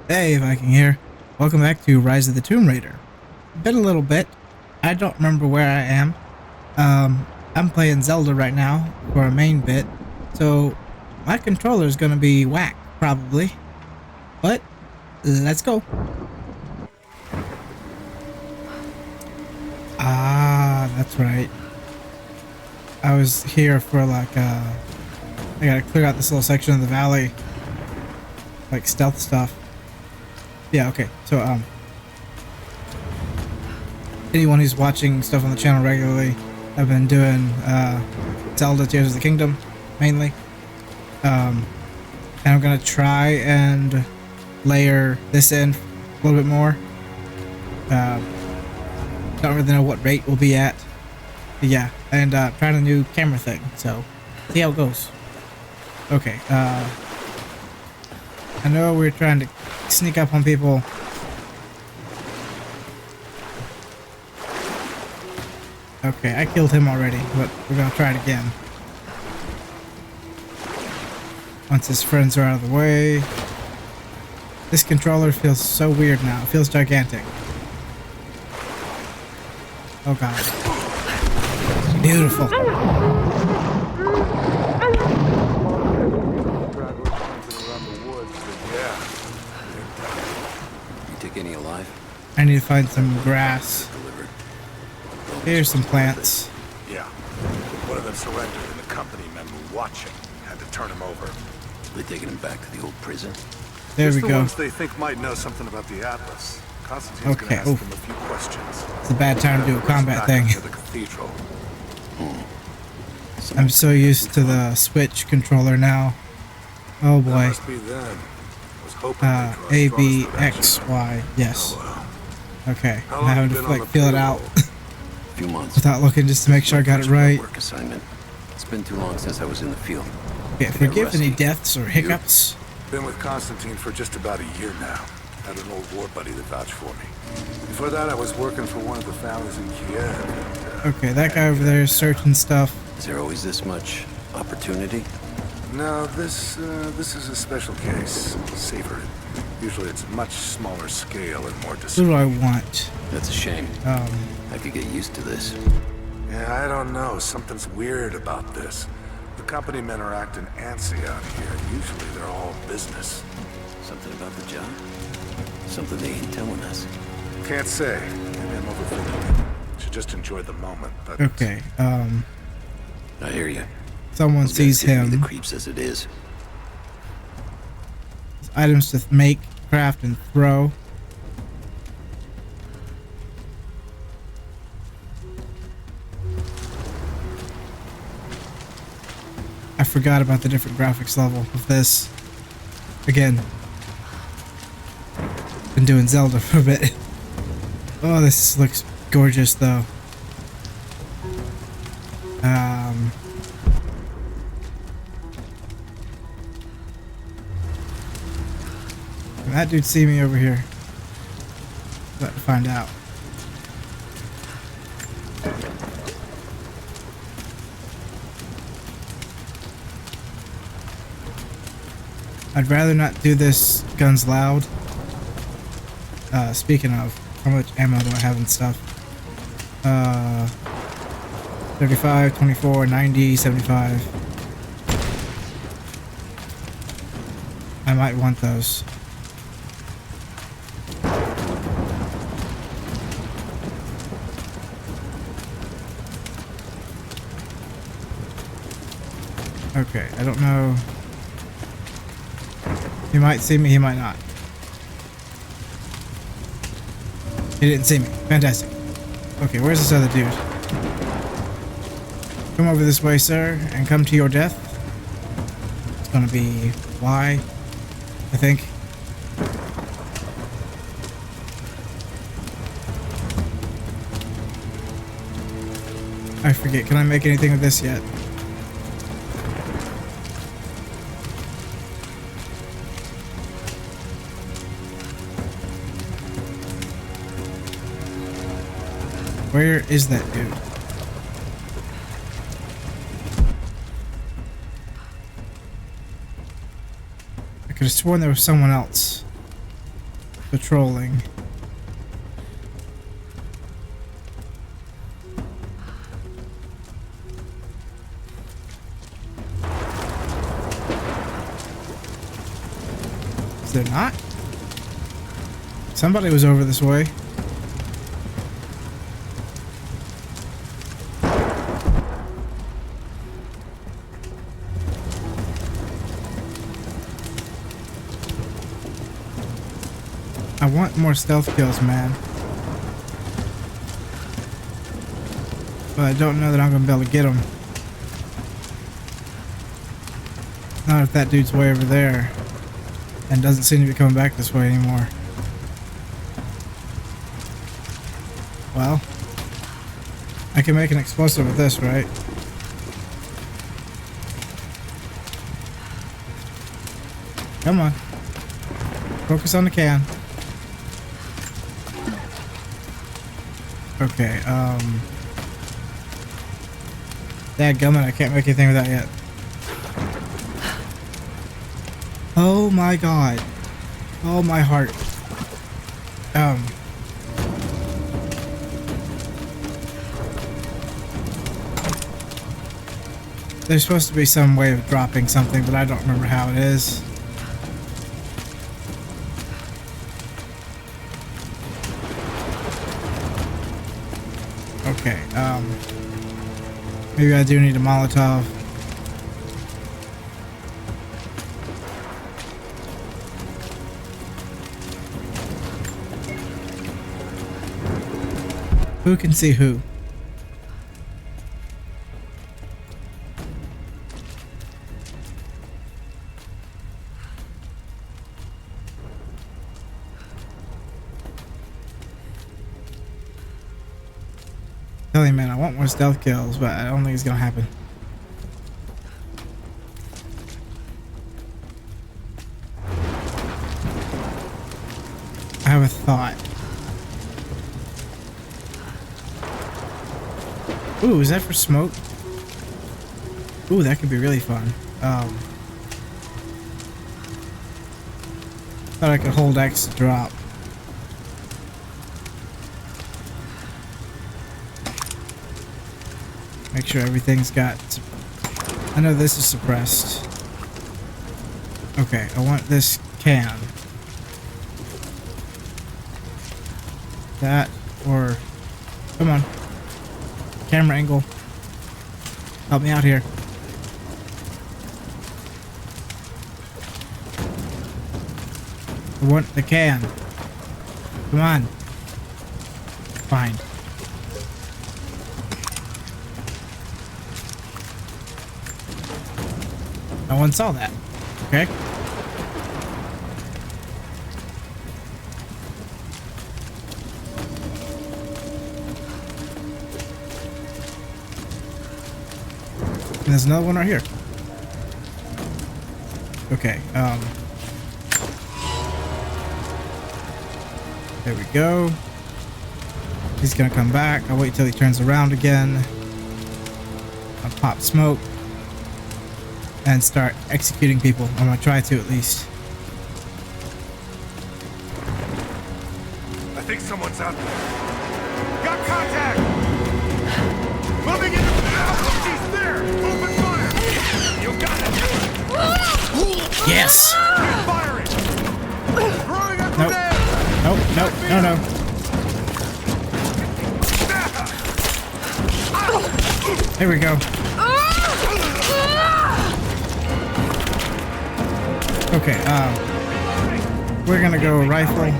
Hey, Viking here. Welcome back to Rise of the Tomb Raider. Been a little bit. I don't remember where I am. I'm playing Zelda right now for a main bit, so my controller is gonna be whack, probably. But let's go. Ah, that's right. I was here for I gotta clear out this little section of the valley, like stealth stuff. Yeah, okay. So, anyone who's watching stuff on the channel regularly, I've been doing Zelda Tears of the Kingdom mainly, and I'm gonna try and layer this in a little bit more. Don't really know what rate we'll be at, but yeah, and trying a new camera thing, so see how it goes. Okay, I know we're trying to sneak up on people. Okay, I killed him already, but we're gonna try it again. Once his friends are out of the way. This controller feels so weird now. It feels gigantic. Oh god. Beautiful. You take any alive? I need to find some grass. Here's some plants. Yeah. One of them surrendered and the company men were watching. Had to turn him over. They taking him back to the old prison? There Just we the go. ones they think might know something about the Atlas. Constantine's Okay, gonna ask them a few questions. It's a bad time to do a combat thing. To the cathedral. I'm so used to the Switch controller now. Oh That boy. must be them. I was hoping they'd draw A, straws B, for that X, shit. Y. Yes. Oh, Okay. How I'm long having you to been on like the feel it out payroll? A few months. without looking just to make sure I got it right. Work assignment. It's been too long since I was in the field. Okay, forgive any deaths or hiccups. Been with Constantine for just about a year now. Had an old war buddy that vouched for me. Before that, I was working for one of the families in Kiev. And, Okay, that guy over there is searching stuff. Is there always this much opportunity? No, this is a special case. Savor it. Usually it's much smaller scale and more What discreet. do I want? That's a shame. I could get used to this. Yeah, I don't know. Something's weird about this. The company men are acting antsy out here. Usually they're all business. Something about the job? Something they ain't telling us. Can't say. Maybe I'm overthinking it. Should just enjoy the moment. But Okay, I hear you. someone sees him. The creeps as it is. Items to make, craft, and throw. I forgot about the different graphics level of this. Again, been doing Zelda for a bit. Oh, this looks gorgeous though. Can that dude see me over here? Let me find out. I'd rather not do this guns loud. Speaking of, how much ammo do I have and stuff? 35, 24, 90, 75. I might want those. Okay, I don't know. He might see me, he might not. He didn't see me. Fantastic. Okay, where's this other dude? Come over this way, sir, and come to your death. It's gonna be Y, I think. I forget, can I make anything of this yet? Where is that dude? I could have sworn there was someone else. patrolling. Is there not? Somebody was over this way. I want more stealth kills, man. But I don't know that I'm gonna be able to get them. Not if that dude's way over there and doesn't seem to be coming back this way anymore. Well, I can make an explosive with this, right? Come on. Focus on the can. Okay, dadgummit, I can't make anything with that yet. Oh my god. Oh my heart. There's supposed to be some way of dropping something, but I don't remember how it is. Okay, maybe I do need a Molotov. Who can see who? Tell you, man, I want more stealth kills, but I don't think it's gonna happen. I have a thought. Ooh, is that for smoke? Ooh, that could be really fun. Thought I could hold X to drop. Make sure everything's got... I know this is suppressed. Okay, I want this can. That, or... Come on. Camera angle. Help me out here. I want the can. Come on. Fine. No one saw that. Okay. And there's another one right here. Okay, there we go. He's gonna come back. I'll wait till he turns around again. I'll pop smoke and start executing people. I'm gonna try to, at least. I think someone's out there. Got contact! Moving in! He's there! Open fire! You got it! Yes! Keep firing! Throwing a Nope. grenade! Nope, nope, no, no. There we go. Okay, we're gonna go rifle.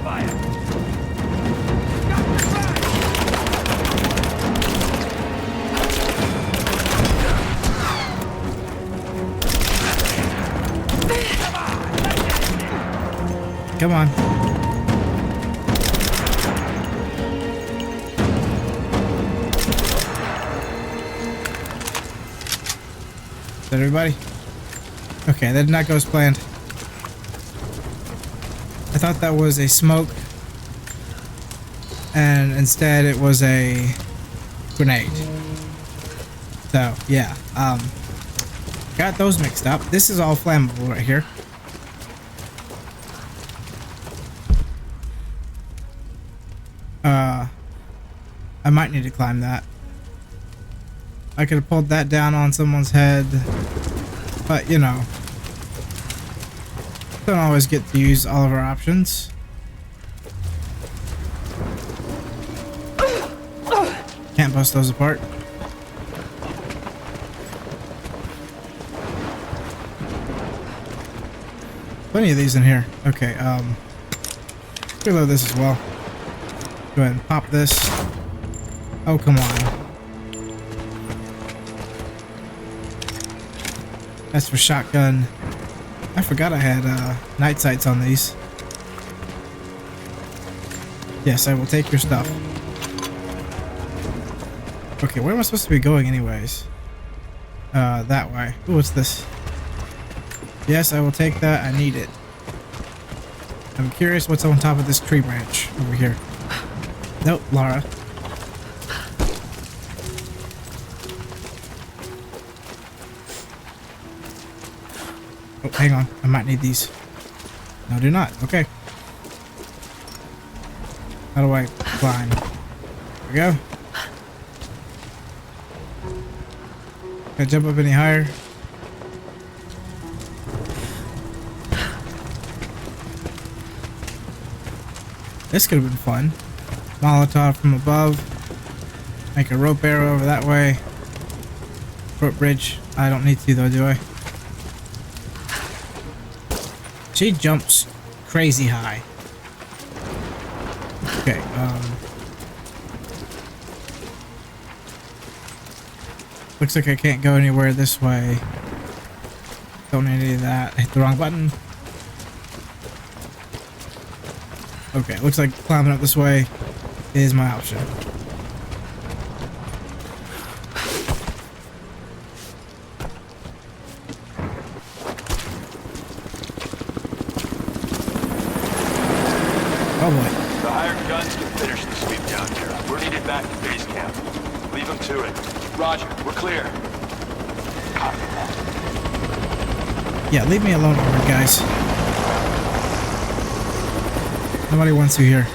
Come on. Is that everybody? Okay, that did not go as planned. I thought that was a smoke, and instead it was a grenade. So, yeah, got those mixed up. This is all flammable right here. I might need to climb that. I could have pulled that down on someone's head, but you know, don't always get to use all of our options. Can't bust those apart. Plenty of these in here. Okay, reload this as well. Go ahead and pop this. Oh, come on. That's for shotgun. I forgot I had night sights on these. Yes, I will take your stuff. Okay, where am I supposed to be going anyways? That way. Ooh, what's this? Yes, I will take that. I need it. I'm curious what's on top of this tree branch over here. Nope, Lara. Oh, hang on. I might need these. No, do not. Okay. How do I climb? There we go. Can I jump up any higher? This could have been fun. Molotov from above. Make a rope arrow over that way. Rope bridge. I don't need to though, do I? She jumps crazy high. Okay, looks like I can't go anywhere this way. Don't need any of that. I hit the wrong button. Okay, looks like climbing up this way is my option. Oh boy. The hired guns can finish the sweep down here. We're needed back to base camp. Leave them to it. Roger, we're clear. Copy that. Yeah, leave me alone over here, guys. Nobody wants you here.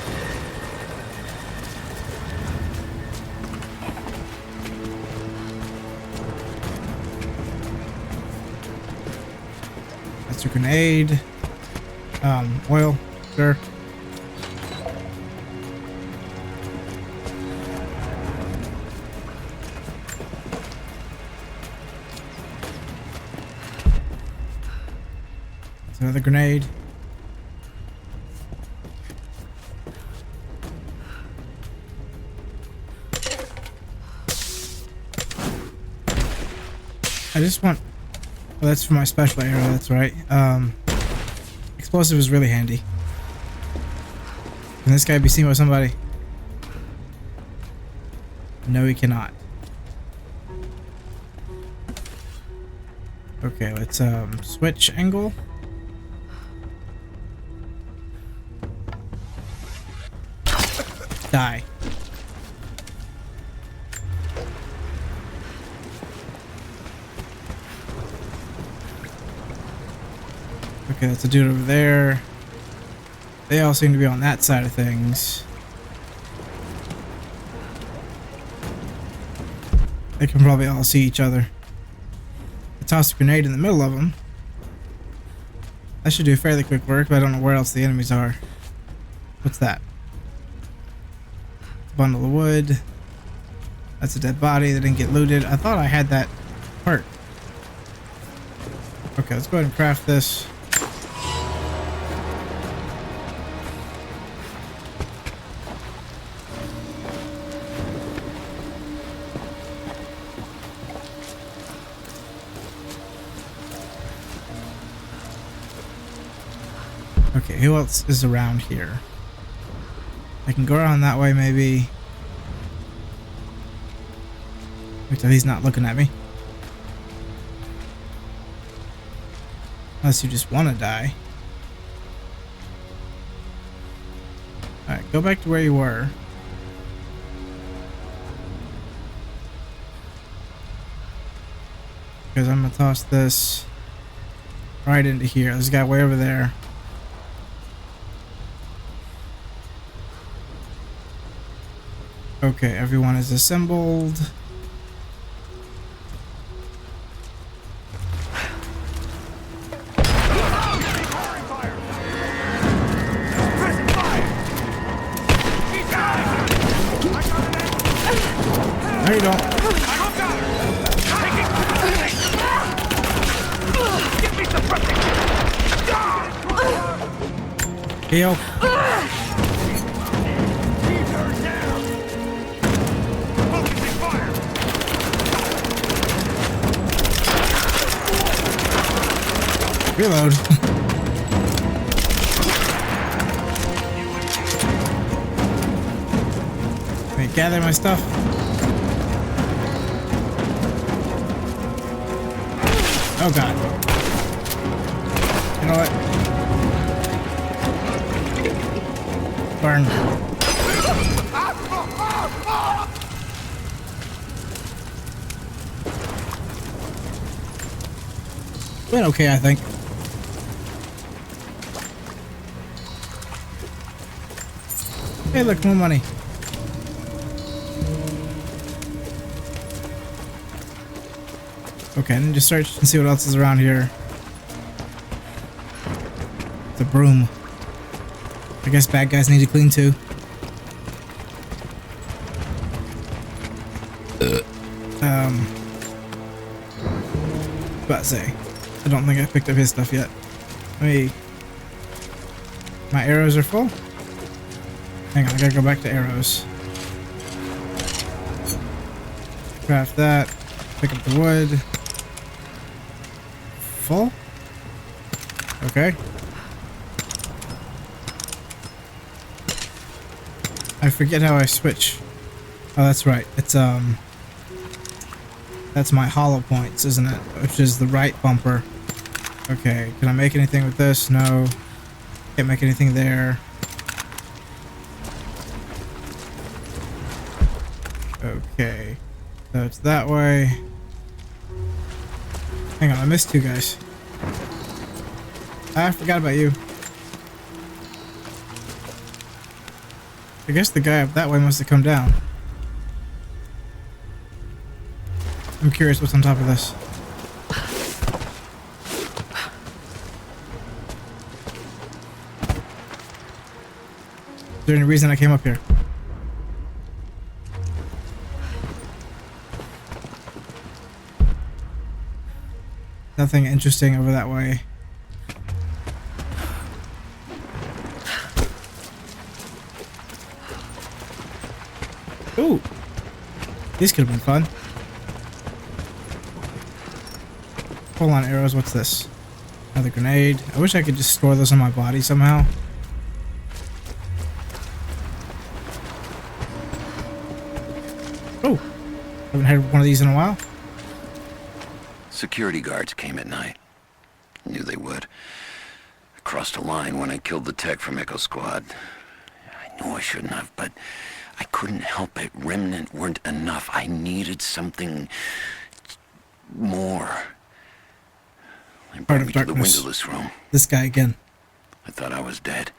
That's a grenade. Oil, sure. That's another grenade. I just want... Oh, that's for my special arrow, that's right. Explosive is really handy. Can this guy be seen by somebody? No, he cannot. Okay, let's switch angle. Die. Okay, that's a dude over there. They all seem to be on that side of things. They can probably all see each other. I tossed a grenade in the middle of them. That should do fairly quick work, but I don't know where else the enemies are. What's that? Bundle of wood. That's a dead body that didn't get looted. I thought I had that part. Okay, let's go ahead and craft this. Okay, who else is around here? I can go around that way, maybe. Wait till he's not looking at me. Unless you just want to die. Alright, go back to where you were. Because I'm going to toss this right into here. There's a guy way over there. Okay, everyone is assembled. No, you don't. Heal. Reload. Let me gather my stuff. Oh god. You know what? Burn. Went okay, I think. Hey, look, more money. Okay, then just search and see what else is around here. The broom. I guess bad guys need to clean too. About to say, I don't think I picked up his stuff yet. My arrows are full. Hang on, I gotta go back to arrows. Craft that. Pick up the wood. Full? Okay. I forget how I switch. Oh, that's right. It's, that's my hollow points, isn't it? Which is the right bumper. Okay, can I make anything with this? No. Can't make anything there. Okay. So it's that way. Hang on, I missed two guys. I forgot about you. I guess the guy up that way must have come down. I'm curious what's on top of this. Is there any reason I came up here? Nothing interesting over that way. Ooh! These could have been fun. Hold on, arrows. What's this? Another grenade. I wish I could just store those on my body somehow. Oh! Haven't had one of these in a while. Security guards came at night. Knew they would. I crossed a line when I killed the tech from Echo Squad. I knew I shouldn't have, but I couldn't help it. Remnant weren't enough. I needed something more. They brought me to the windowless room. This guy again. I thought I was dead.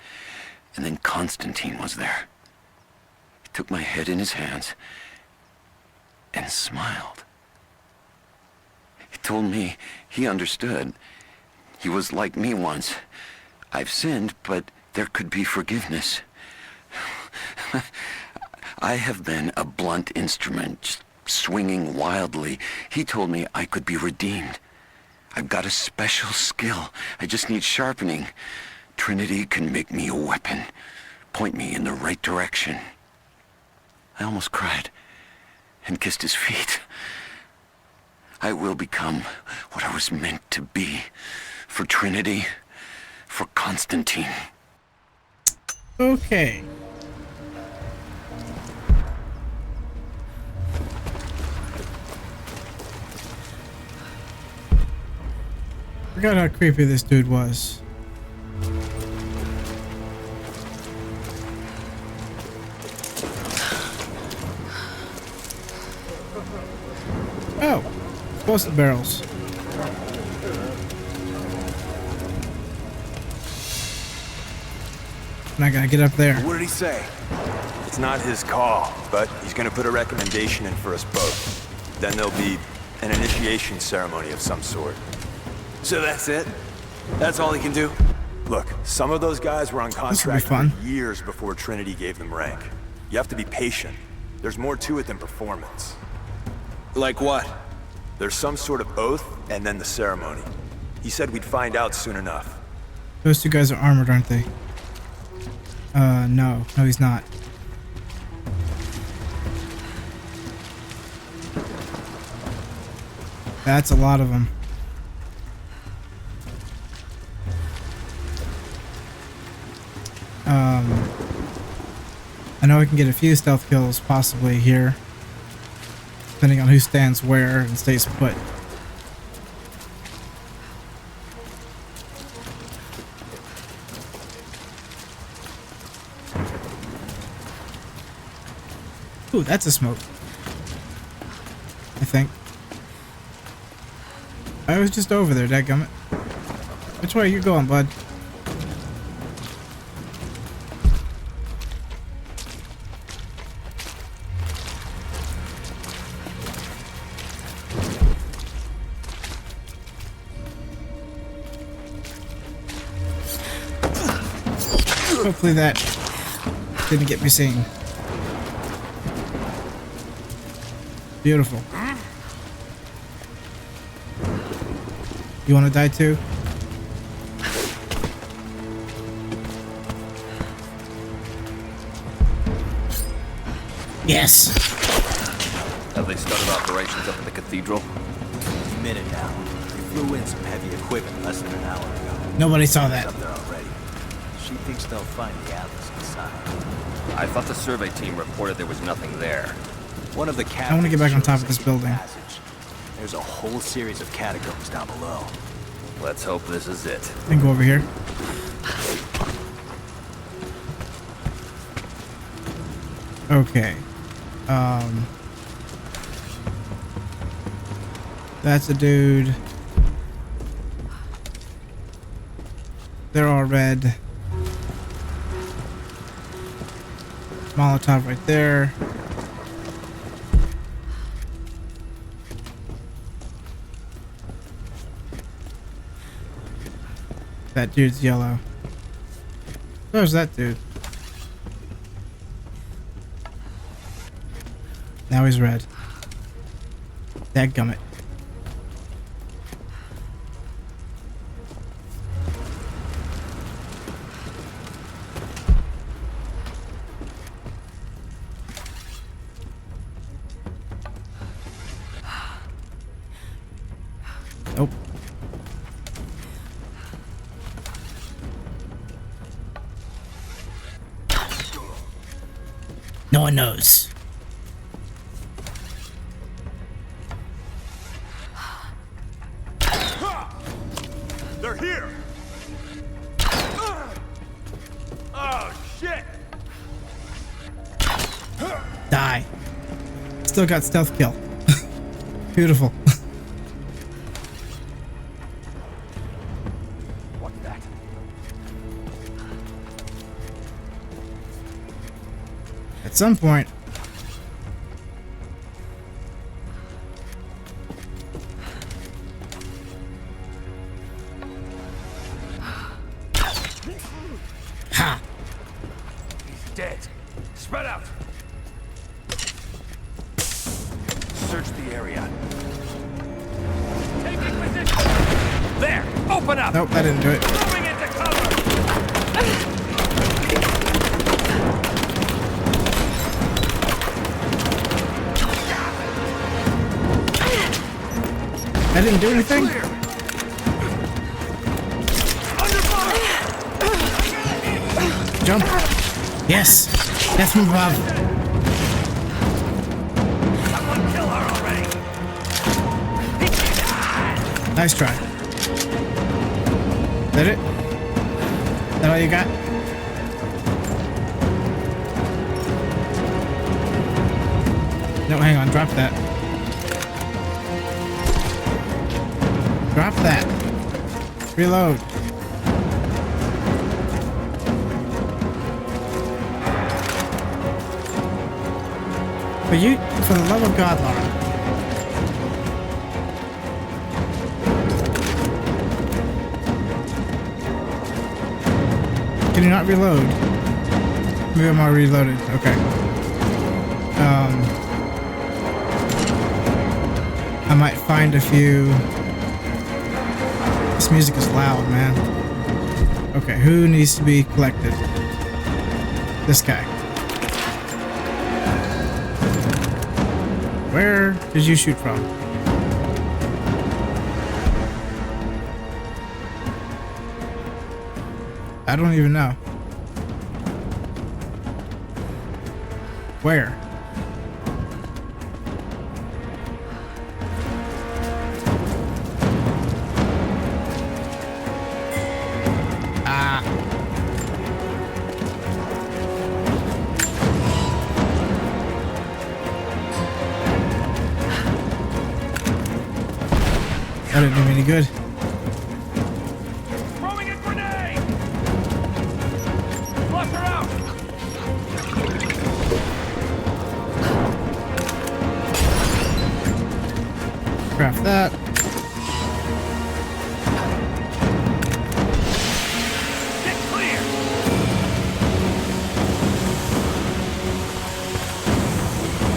And then Constantine was there. He took my head in his hands and smiled. He told me he understood. He was like me once. I've sinned, but there could be forgiveness. I have been a blunt instrument, just swinging wildly. He told me I could be redeemed. I've got a special skill. I just need sharpening. Trinity can make me a weapon, point me in the right direction. I almost cried and kissed his feet. I will become what I was meant to be. For Trinity, for Constantine. Okay. Forgot how creepy this dude was. Oh, explosive barrels. and I gotta get up there. What did he say? It's not his call, but he's gonna put a recommendation in for us both. Then there'll be an initiation ceremony of some sort. So that's it? That's all he can do? Look, some of those guys were on contract fun. for years before Trinity gave them rank. You have to be patient. There's more to it than performance. Like what? There's some sort of oath, and then the ceremony. He said we'd find out soon enough. Those two guys are armored, aren't they? No. No, he's not. That's a lot of them. I know we can get a few stealth kills possibly here, depending on who stands where and stays put. Ooh, that's a smoke. I think. I was just over there, dadgummit. Which way are you going, bud? Hopefully that didn't get me seen. Beautiful. You want to die too? Yes. Have they started operations up at the cathedral? A minute now. We flew in some heavy equipment less than an hour ago. Nobody saw that. Up there already. She thinks they'll find the atlas inside. I thought the survey team reported there was nothing there. One of the I want to get back on top of this captains building. passage. There's a whole series of catacombs down below. Let's hope this is it. I can go over here. Okay. That's a dude. They're all red. Molotov right there. That dude's yellow. There's that dude. Now he's red. Dadgummit. Nope. No one knows. They're here! Oh, shit! Die. Still got stealth kill. Beautiful. What's that? At some point. Ha! He's dead. Spread out! Search the area. Taking position! There! Open up! Nope, that didn't do it. Moving into cover! That didn't do anything? Clear! Under fire! Jump. Yes. Death from above. Someone kill her already! Nice try. That it? That all you got? No, hang on. Drop that. Drop that. Reload. But you, for the love of God, Laura. Can you not reload? Maybe I'm already reloaded. Okay. I might find a few. This music is loud, man. Okay, who needs to be collected? This guy. Where did you shoot from? I don't even know. Where? Ah. That didn't do me any good. Throwing a grenade! Flush her out! Craft that. Get clear!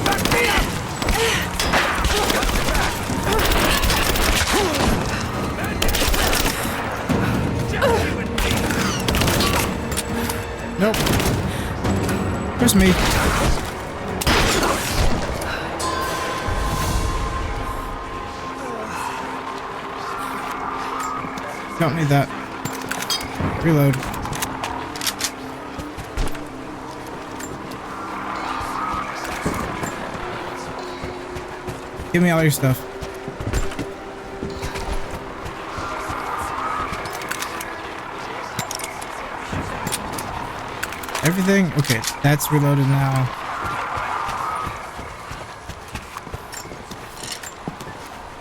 Back me up! Nope. Where's me? Don't need that. Reload. Give me all your stuff. Everything? Okay, that's reloaded now.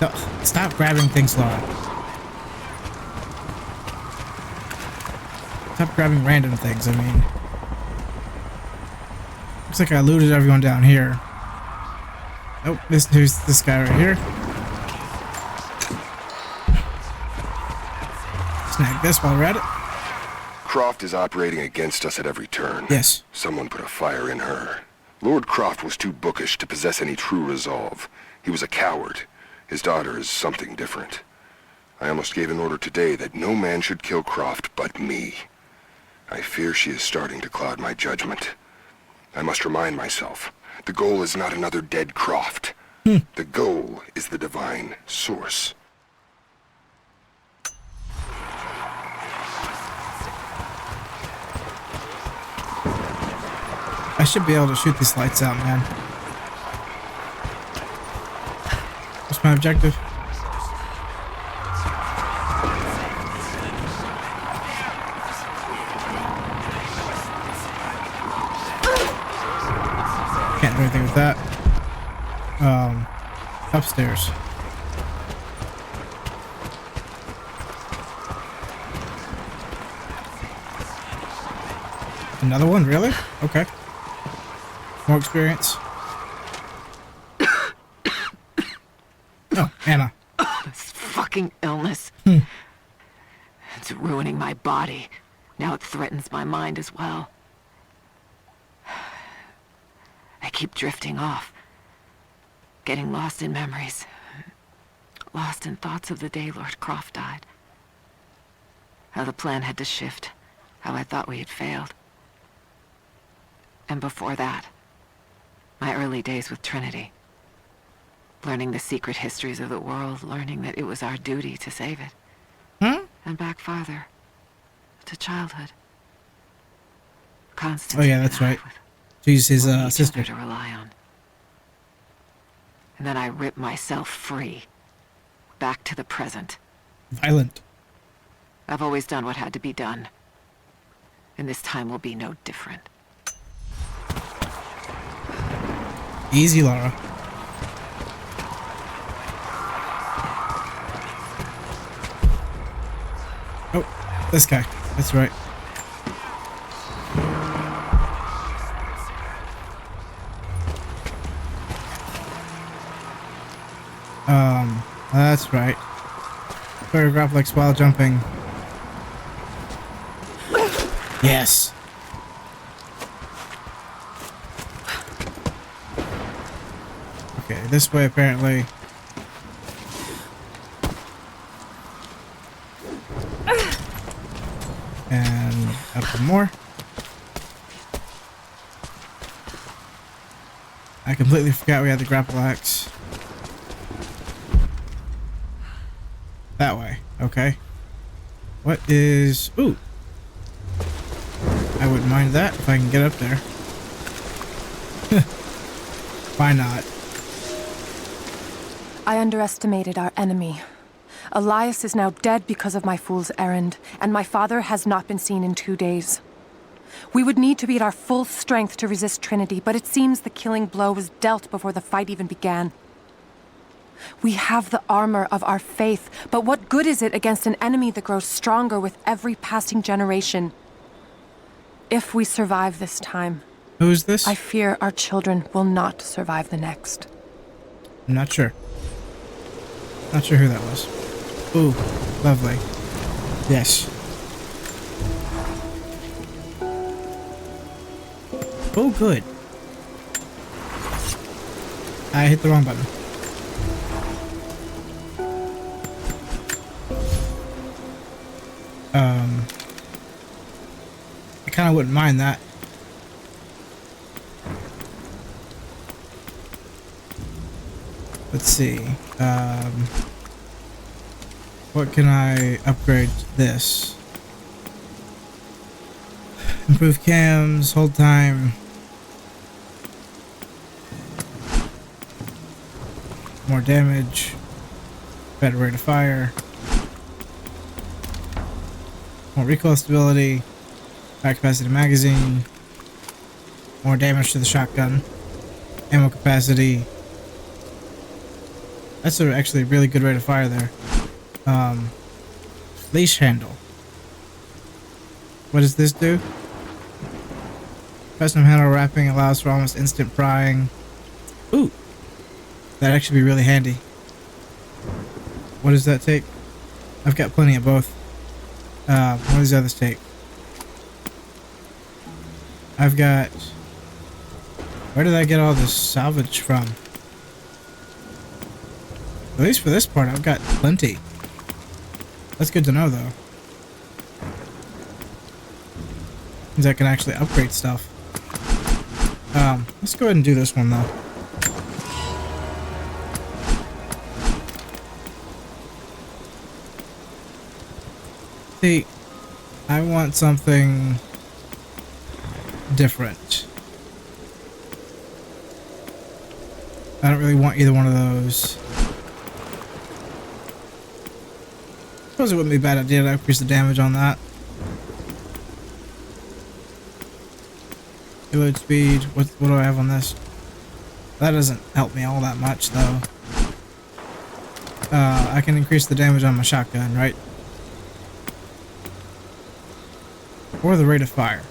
No, stop grabbing things, Laura. Stop grabbing random things, I mean. Looks like I looted everyone down here. Oh, here's this guy right here. Snag this while we're at it. Croft is operating against us at every turn. Yes. Someone put a fire in her. Lord Croft was too bookish to possess any true resolve. He was a coward. His daughter is something different. I almost gave an order today that no man should kill Croft but me. I fear she is starting to cloud my judgment. I must remind myself, the goal is not another dead Croft. The goal is the divine source. I should be able to shoot these lights out, man. What's my objective? Can't do anything with that. Upstairs. Another one, really? Okay. More experience. Oh, Anna. This fucking illness. It's ruining my body. Now it threatens my mind as well. I keep drifting off. Getting lost in memories. Lost in thoughts of the day Lord Croft died. How the plan had to shift. How I thought we had failed. And before that, my early days with Trinity. Learning the secret histories of the world, learning that it was our duty to save it. And back farther, to childhood. Constantine. Oh yeah, that's right. She's his sister. To rely on. And then I ripped myself free. Back to the present. Violent. I've always done what had to be done. And this time will be no different. Easy, Laura. Oh, this guy. That's right. That's right. Better grapple X while jumping. Yes. Okay, this way apparently. And up some more. I completely forgot we had the grapple axe. That way. Okay. What is... Ooh. I wouldn't mind that if I can get up there. Why not? I underestimated our enemy. Elias is now dead because of my fool's errand, and my father has not been seen in 2 days. We would need to be at our full strength to resist Trinity, but it seems the killing blow was dealt before the fight even began. We have the armor of our faith, but what good is it against an enemy that grows stronger with every passing generation? If we survive this time, Who is this? I fear our children will not survive the next. I'm not sure. Not sure who that was. Ooh, lovely. Yes. Oh, good. I hit the wrong button. I kind of wouldn't mind that. Let's see. What can I upgrade this? Improve cams, hold time. More damage. Better rate of fire. More recoil stability. High capacity magazine. More damage to the shotgun. Ammo capacity. That's actually a really good rate of fire there. Leash handle. What does this do? Custom handle wrapping allows for almost instant prying. Ooh! That'd actually be really handy. What does that take? I've got plenty of both. What do these others take? I've got... Where did I get all this salvage from? At least for this part, I've got plenty. That's good to know, though. Means I can actually upgrade stuff. Let's go ahead and do this one, though. See, I want something different. I don't really want either one of those. Suppose it wouldn't be a bad idea to increase the damage on that. Reload speed. What do I have on this? That doesn't help me all that much, though. I can increase the damage on my shotgun, right? Or the rate of fire.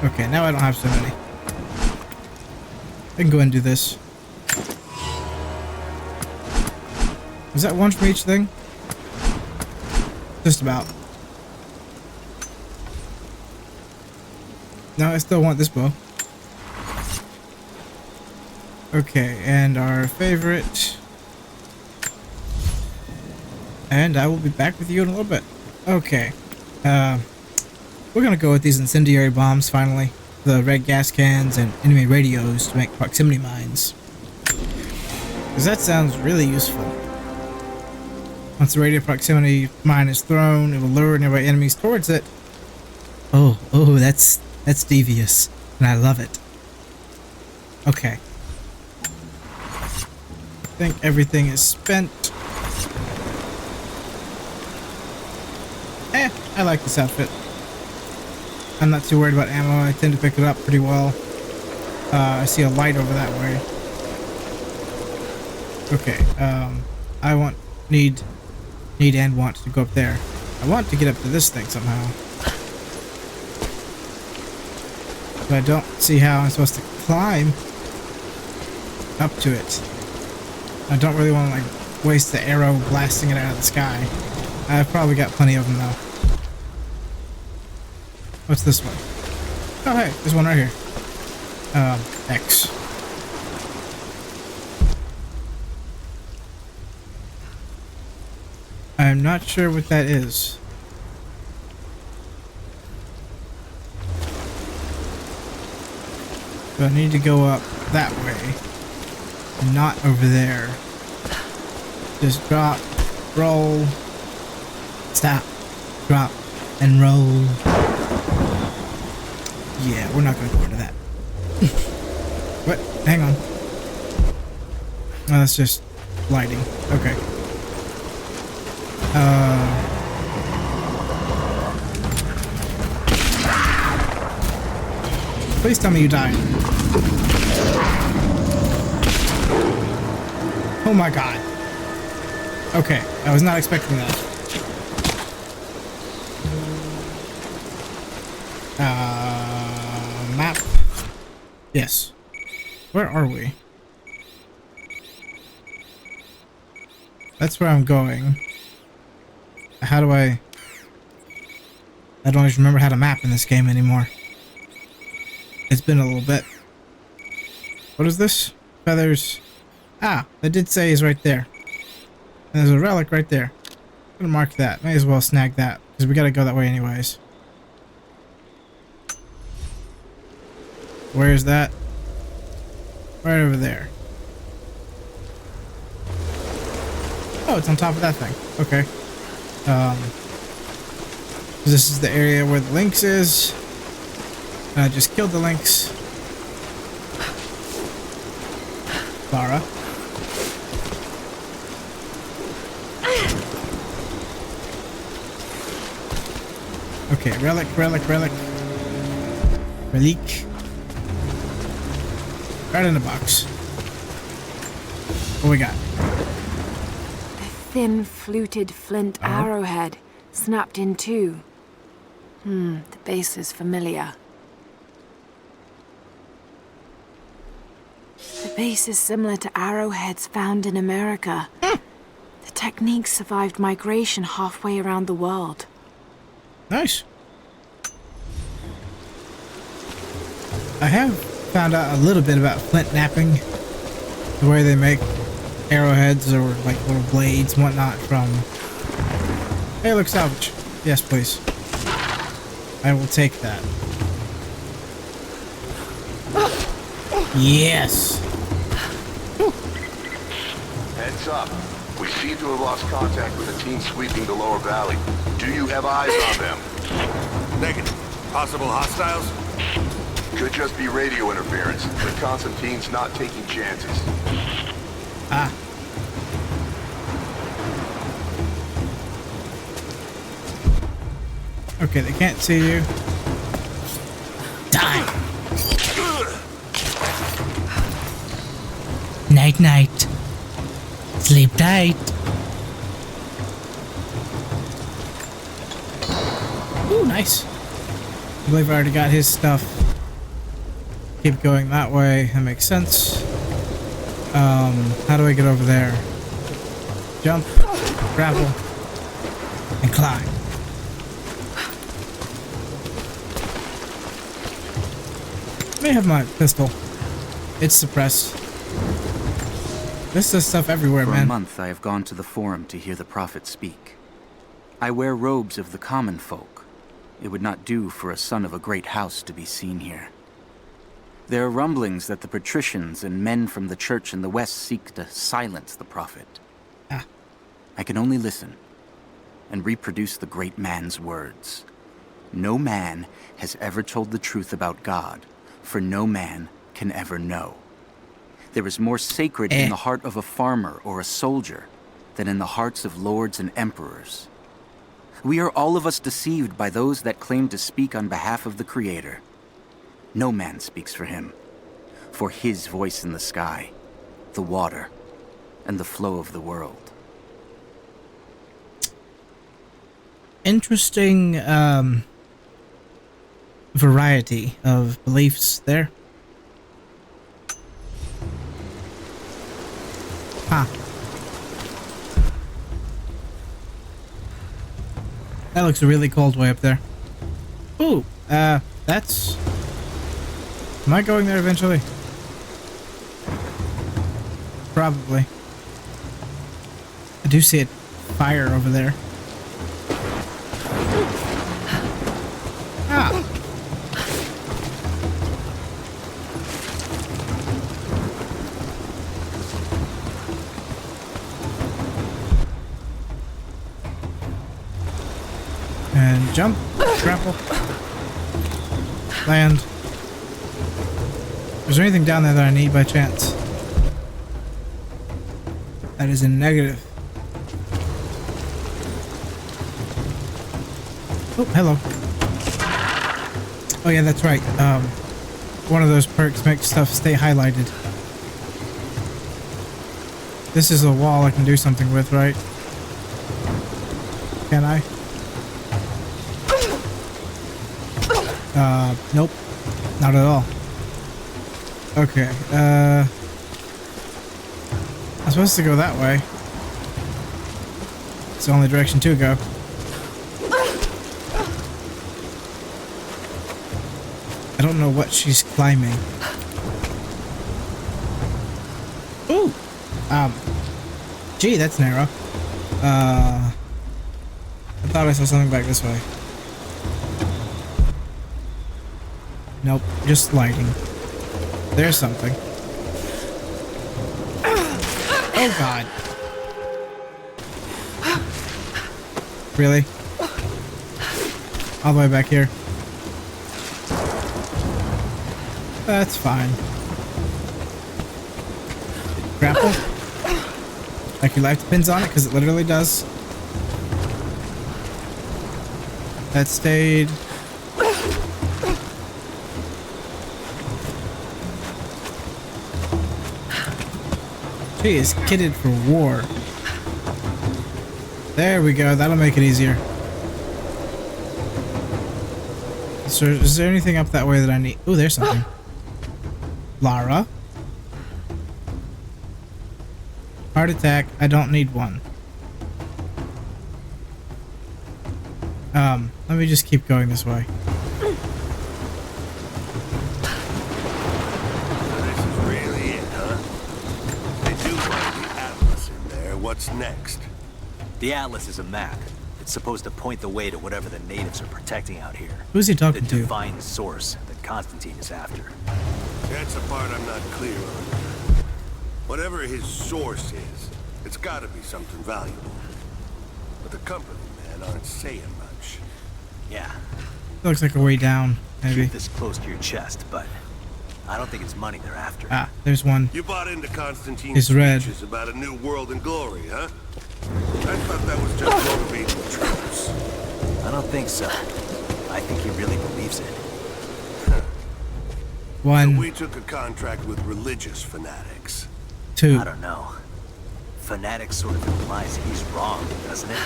Okay, now I don't have so many. I can go ahead and do this. Is that one from each thing? Just about. No, I still want this bow. Okay, and our favorite. And I will be back with you in a little bit. Okay. We're gonna go with these incendiary bombs finally. The red gas cans and enemy radios to make proximity mines. Because that sounds really useful. Once the radio proximity mine is thrown, it will lure nearby enemies towards it. Oh, that's devious. And I love it. Okay. I think everything is spent. I like this outfit. I'm not too worried about ammo. I tend to pick it up pretty well. I see a light over that way. Okay, I need and want to go up there. I want to get up to this thing somehow. But I don't see how I'm supposed to climb up to it. I don't really want to, like, waste the arrow blasting it out of the sky. I've probably got plenty of them, though. What's this one? Oh, hey, there's one right here. X. I'm not sure what that is. So I need to go up that way. Not over there. Just drop, roll, stop, drop, and roll. Yeah, we're not gonna go into that. What? Hang on. Oh, that's just lighting. Okay. Please tell me you died. Oh my god. Okay, I was not expecting that. Map. Yes. Where are we? That's where I'm going. How do I don't even remember how to map in this game anymore. It's been a little bit. What is this? Feathers. Ah, that did say is right there. And there's a relic right there. I'm gonna mark that. May as well snag that, because we gotta go that way anyways. Where is that? Right over there. Oh, it's on top of that thing. Okay. This is the area where the lynx is. And I just killed the lynx. Clara. Okay, relic. Relic. Right in the box. What we got? The thin, fluted flint arrowhead, snapped in two. The base is familiar. The base is similar to arrowheads found in America. The technique survived migration halfway around the world. Nice. I have found out a little bit about flint napping. The way they make arrowheads or like little blades and whatnot from... Hey, look, salvage. Yes, please. I will take that. Yes. Heads up. We seem to have lost contact with the team sweeping the lower valley. Do you have eyes on them? Negative. Possible hostiles? Could just be radio interference, but Constantine's not taking chances. Ah. Okay, they can't see you. Die! Night night. Sleep tight. Ooh, nice. I believe I already got his stuff. Keep going that way. That makes sense. How do I get over there? Jump, grapple, and climb. Let me have my pistol. It's suppressed. This does stuff everywhere, man. For a month I have gone to the Forum to hear the Prophet speak. I wear robes of the common folk. It would not do for a son of a great house to be seen here. There are rumblings that the patricians and men from the church in the west seek to silence the Prophet. Ah. I can only listen and reproduce the great man's words. No man has ever told the truth about God, for no man can ever know. There is more sacred in the heart of a farmer or a soldier than in the hearts of lords and emperors. We are all of us deceived by those that claim to speak on behalf of the Creator. No man speaks for him, for his voice in the sky, the water, and the flow of the world. Interesting variety of beliefs there. Huh. That looks really cold way up there. Ooh, that's... Am I going there eventually? Probably. I do see a fire over there. Ah! And jump, grapple, land. Is there anything down there that I need by chance? That is a negative. Oh, hello. Oh yeah, that's right. One of those perks makes stuff stay highlighted. This is a wall I can do something with, right? Can I? Nope. Not at all. Okay, I'm supposed to go that way. It's the only direction to go. I don't know what she's climbing. Ooh! Gee, that's narrow. I thought I saw something back this way. Nope, just lighting. There's something. Oh god. Really? All the way back here. That's fine. Grapple? Like your life depends on it, because it literally does. That stayed. She is kitted for war. There we go. That'll make it easier. So, is there anything up that way that I need? Ooh, there's something. Lara. Heart attack. I don't need one. Let me just keep going this way. What's next? The Atlas is a map. It's supposed to point the way to whatever the natives are protecting out here. Who's he talking to? The divine source that Constantine is after. That's the part I'm not clear on. Whatever his source is, it's gotta be something valuable. But the company men aren't saying much. Yeah. Looks like a way down, maybe. Keep this close to your chest, but I don't think it's money they're after. Ah, there's one. You bought into Constantine's speeches about a new world and glory, huh? I thought that was just motivating the troops. I don't think so. I think he really believes it. One. So we took a contract with religious fanatics. Two. I don't know. Fanatic sort of implies he's wrong, doesn't it?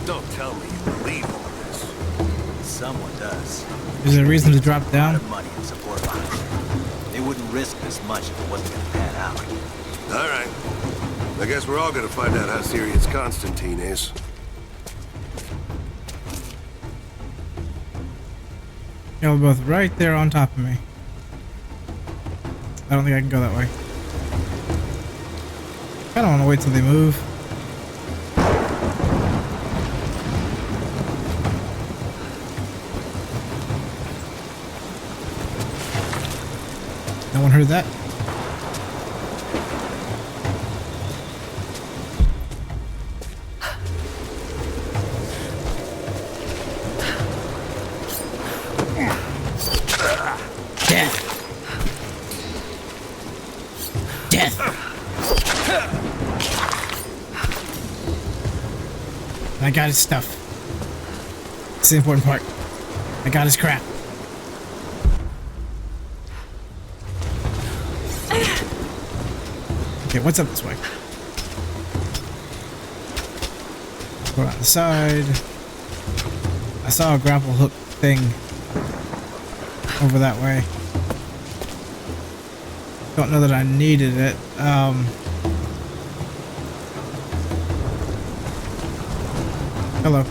Don't tell me you believe all this. Someone does. Is there a reason to drop down? A lot of money and support behind it. They wouldn't risk this much if it wasn't going to pan out. All right. I guess we're all going to find out how serious Constantine is. Y'all are both right there on top of me. I don't think I can go that way. I don't want to wait till they move. No one heard that? Death. Death. I got his stuff. It's the important part. I got his crap. Okay, what's up this way? Go on the side. I saw a grapple hook thing. over that way. Don't know that I needed it. Hello.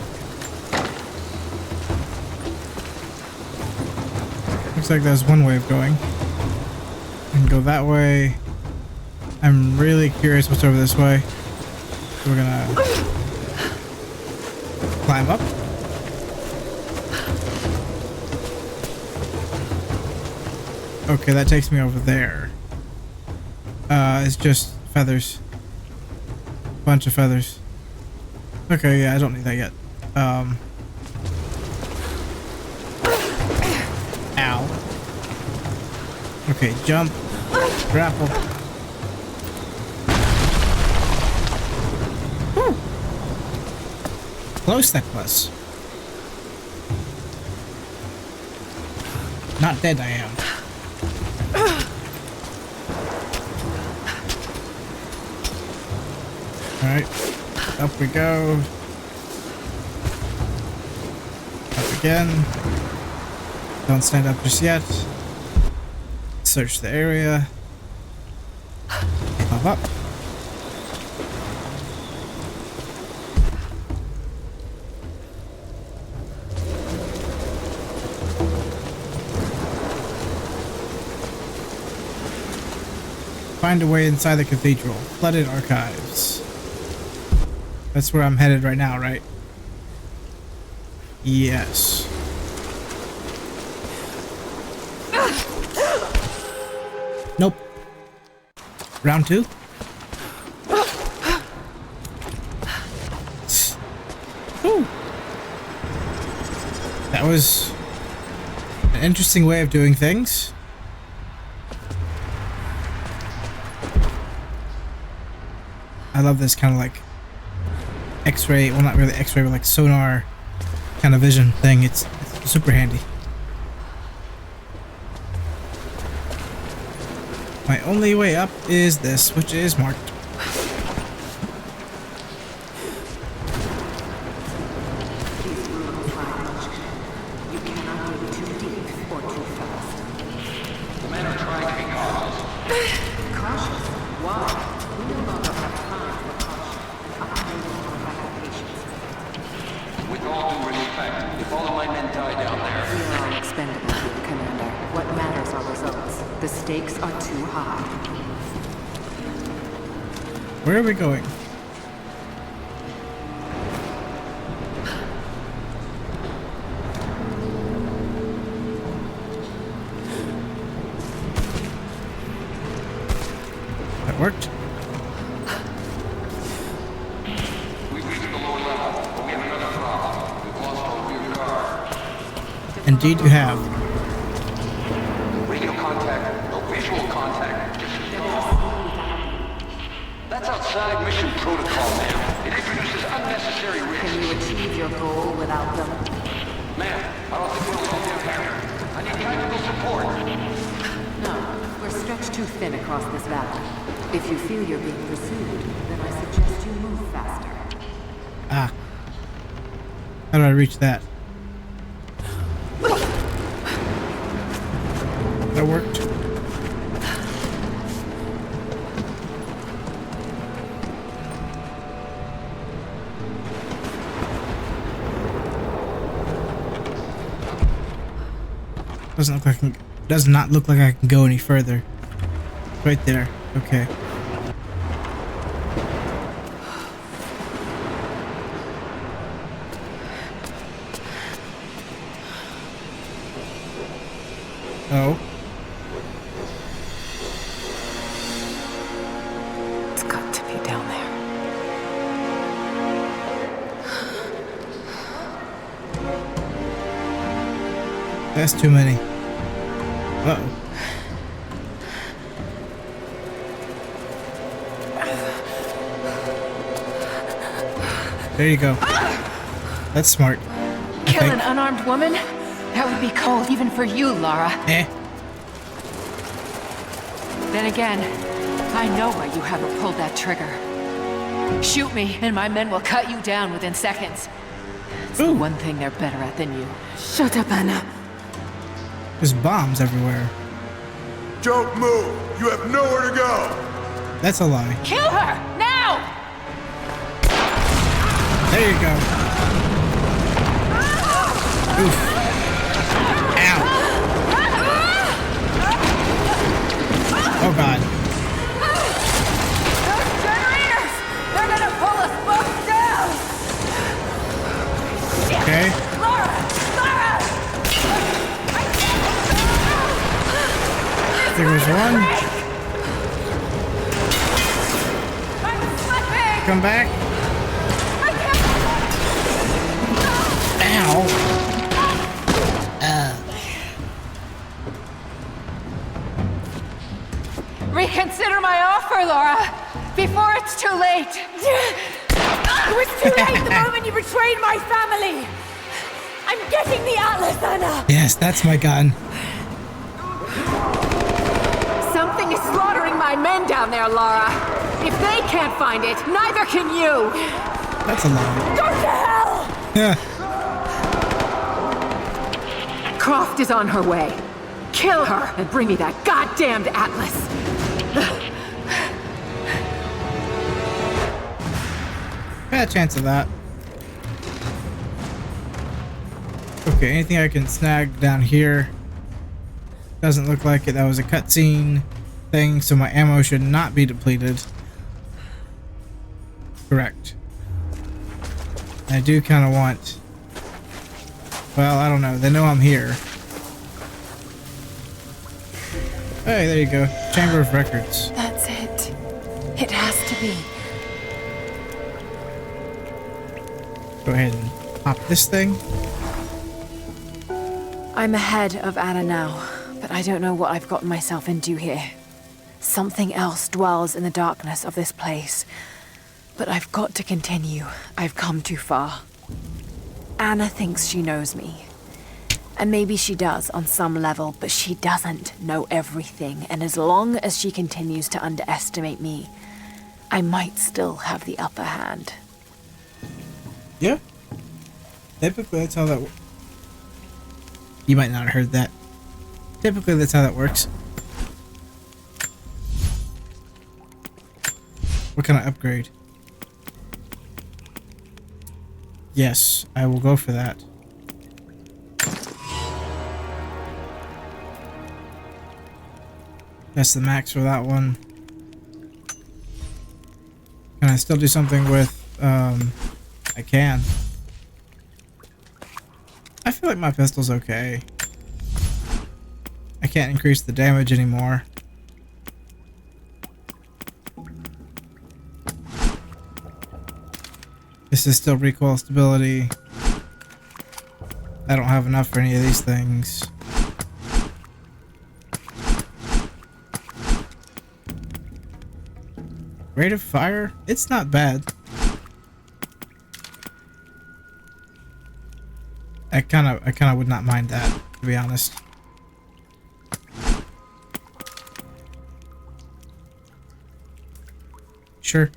Looks like there's one way of going. We can go that way. I'm really curious what's over this way. So we're gonna climb up. Okay, that takes me over there. It's just feathers. Bunch of feathers. Okay, yeah, I don't need that yet. Ow. Okay, jump. Grapple. Whew. Close that was. Not dead, I am. Alright, up we go. Up again. Don't stand up just yet. Search the area. Pop up. Find a way inside the cathedral. Flooded archives. That's where I'm headed right now, right? Yes. Nope. Round 2? Ooh. That was an interesting way of doing things. I love this kind of like X-ray, well not really X-ray, but like sonar kind of vision thing. It's super handy. My only way up is this, which is marked. Where are we going? That worked. We've reached the lower level, but we have another problem. We've lost our rear guard. Indeed you have. Radio contact, no visual contact. That's outside mission protocol, ma'am. It introduces unnecessary risks. Can you achieve your goal without them? Ma'am, I don't think we'll all get here. I need technical support. No, we're stretched too thin across this valley. If you feel you're being pursued, then I suggest you move faster. Ah. How do I reach that? That worked. Does not look like I can go any further. Right there. Okay. Oh. It's got to be down there. That's too many. Uh-oh. There you go. That's smart. Kill an unarmed woman? That would be cold even for you, Lara. Eh. Then again, I know why you haven't pulled that trigger. Shoot me, and my men will cut you down within seconds. It's the one thing they're better at than you. Shut up, Anna. There's bombs everywhere. Don't move! You have nowhere to go! That's a lie. Kill her! Now! There you go. Oof. Ow. Oh god. Those generators! They're gonna pull us both down! Okay. Laura! Laura! There goes one. I'm slipping! Come back. Ow. Reconsider my offer, Laura, before it's too late. It was too late the moment you betrayed my family! I'm getting the Atlas, Anna! Yes, that's my gun. Something is slaughtering my men down there, Laura. If they can't find it, neither can you. That's a lie. Go to hell! Yeah. Croft is on her way. Kill her and bring me that goddamned Atlas. Got a chance of that. Okay, anything I can snag down here? Doesn't look like it. That was a cutscene thing, so my ammo should not be depleted. Correct. I do kind of want... Well, I don't know. They know I'm here. Hey, there you go. Chamber of Records. That's it. It has to be. Go ahead and pop this thing. I'm ahead of Anna now, but I don't know what I've gotten myself into here. Something else dwells in the darkness of this place. But I've got to continue. I've come too far. Anna thinks she knows me. And maybe she does on some level, but she doesn't know everything. And as long as she continues to underestimate me, I might still have the upper hand. Yeah. Typically, that's how that works. You might not have heard that. Typically, that's how that works. What kind of upgrade? Yes, I will go for that. That's the max for that one. Can I still do something with, I can. I feel like my pistol's okay. I can't increase the damage anymore. This is still recoil stability. I don't have enough for any of these things. Rate of fire? It's not bad. I kind of would not mind that, to be honest. Sure.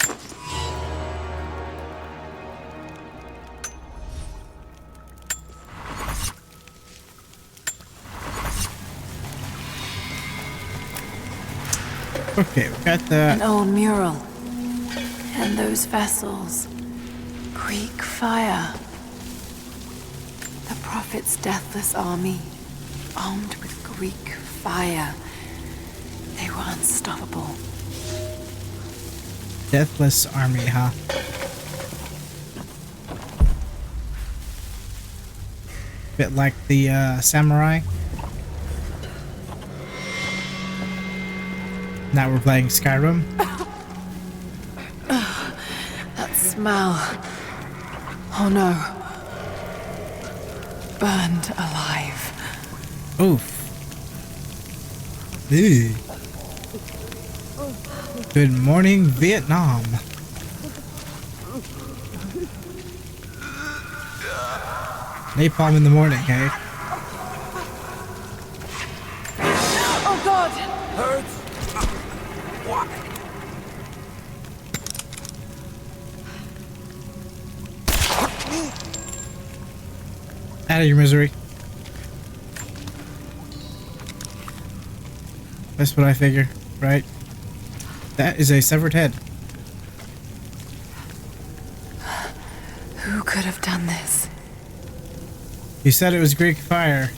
Okay, we got that. An old mural. And those vessels. Greek fire. The Prophet's deathless army, armed with Greek fire. They were unstoppable. Deathless army, huh? Bit like the samurai. Now we're playing Skyrim. That smell. Oh no. Burned alive. Oof. Ew. Good morning, Vietnam. Napalm in the morning, hey? Oh god! Hurts? What? Out of your misery. That's what I figure, right? That is a severed head. Who could have done this? You said it was Greek fire.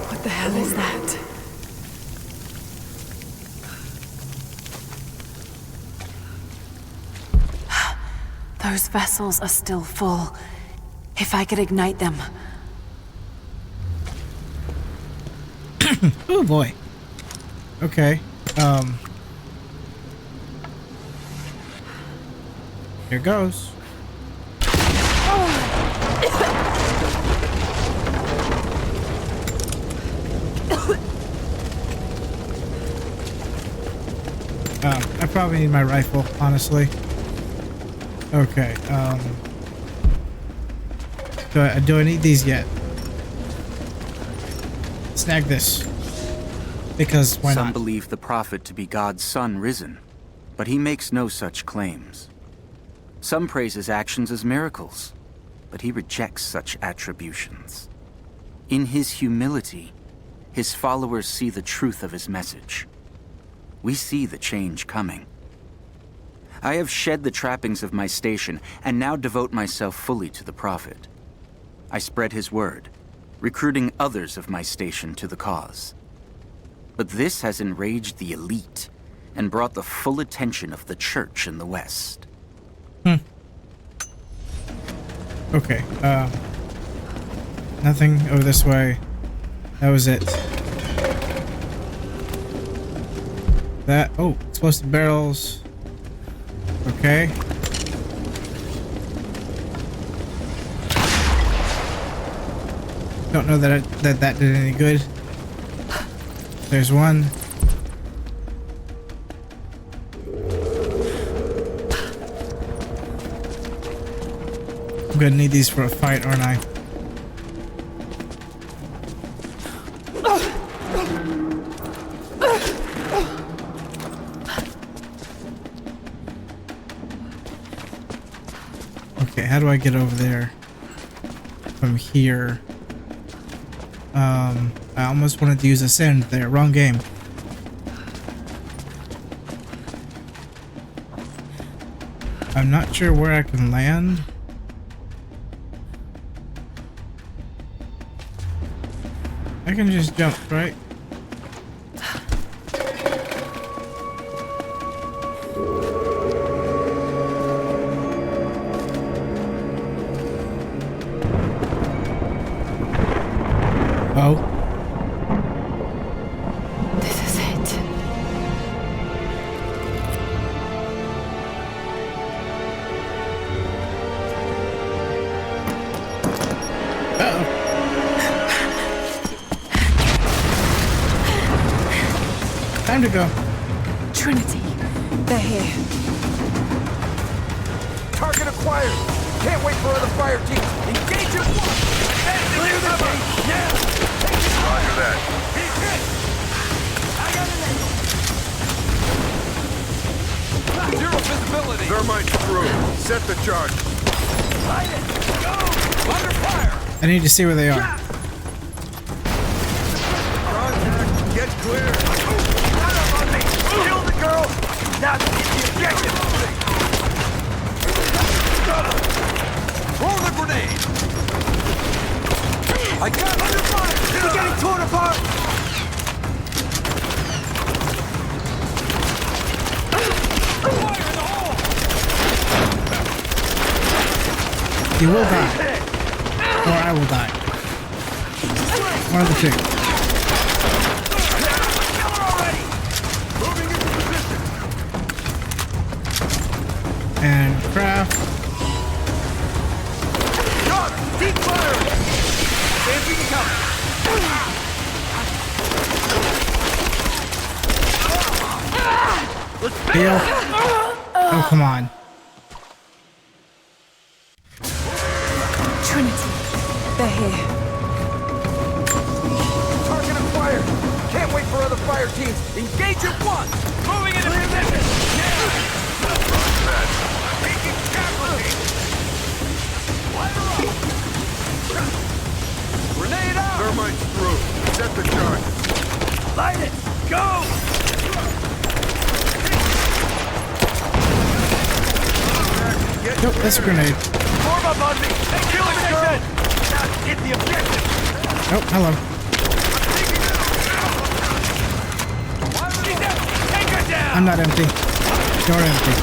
What the hell is that? Those vessels are still full. If I could ignite them. Oh boy. Okay. Here goes. I probably need my rifle, honestly. Okay, do I need these yet? Snag this. Because why Some not? believe the prophet to be God's son risen, but he makes no such claims. Some praise his actions as miracles, but he rejects such attributions. In his humility, his followers see the truth of his message. We see the change coming. I have shed the trappings of my station and now devote myself fully to the prophet. I spread his word, recruiting others of my station to the cause. But this has enraged the elite and brought the full attention of the church in the West. Okay, nothing over this way. That was it. Explosive barrels. Okay. Don't know that that did any good. There's one. I'm gonna need these for a fight, aren't I? Okay, how do I get over there from here? I almost wanted to use a send there. Wrong game. I'm not sure where I can land. I can just jump, right? Oh. This is it. Time to go. Trinity, they're here. Target acquired. Can't wait for other fire teams. Engage at once. Clear the gate. Yeah. Roger that. He's hit. I got an angle. Zero visibility. Thermite through. Set the charge. Light it. Go. Under fire. I need to see where they are. Contact. Get clear. Run up on me. Kill the girl. Now get the objective. Throw the grenade. I got under fire. We're getting torn apart. Fire in the hole. You will die. Or I will die. One of the two. And craft. Got her. Deep fire. Fancy coming. Heal. Oh, come on. Trinity, they're here. Target acquired. Can't wait for other fire teams. Engage at once. Moving in position. Yeah. Taking casualty. Light her up. Nope, that's a grenade. Form up on me! Hey, kill him, girl! Now hit the objective! Oh, hello. She's empty! Take her down! I'm not empty. You're empty.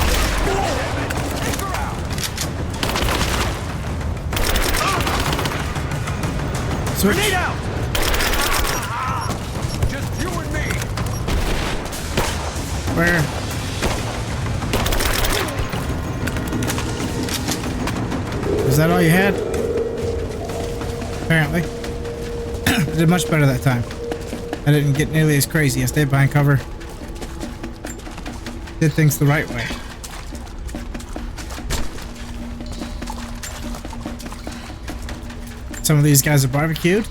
Switch. Grenade out! Just you and me! Where? Is that all you had? Apparently. I did much better that time. I didn't get nearly as crazy. I stayed behind cover. Did things the right way. Some of these guys are barbecued.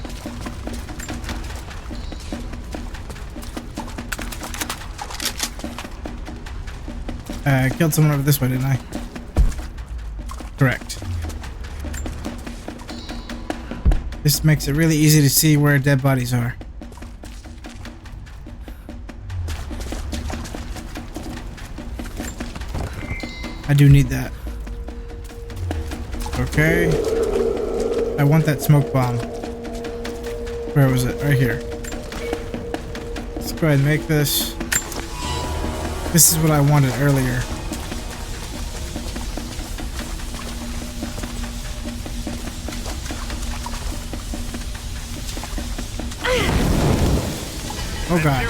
I killed someone over this way, didn't I? Correct. This makes it really easy to see where dead bodies are. I do need that. Okay. I want that smoke bomb. Where was it? Right here. Let's go ahead and make this. This is what I wanted earlier. Oh god.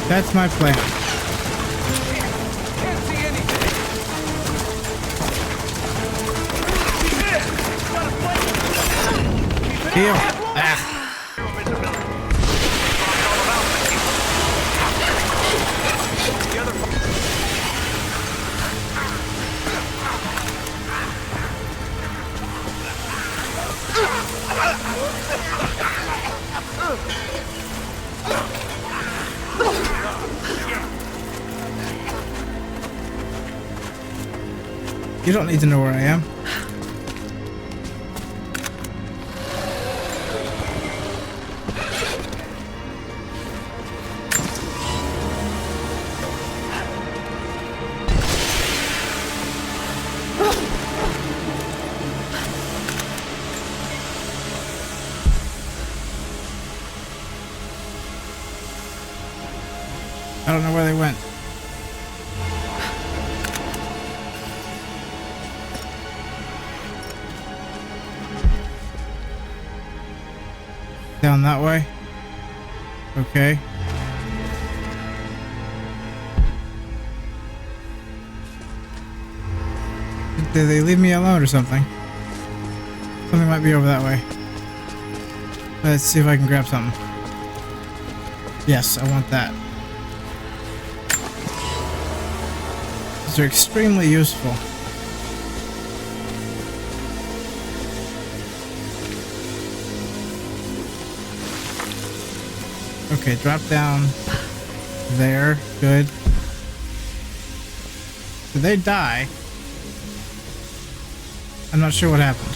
That's my plan. Can't see anything! Heal. Ah. You don't need to know where I am. I don't know where they went. Down that way. Okay. Did they leave me alone or something? Something might be over that way. Let's see if I can grab something. Yes, I want that. These are extremely useful. Okay, drop down there. Good. Did they die? I'm not sure what happened.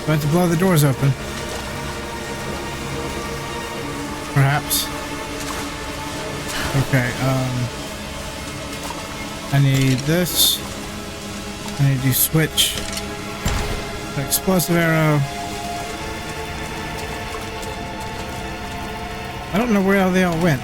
Do I have to blow the doors open? Perhaps. Okay, I need this. I need to switch. Explosive arrow. I don't know where they all went.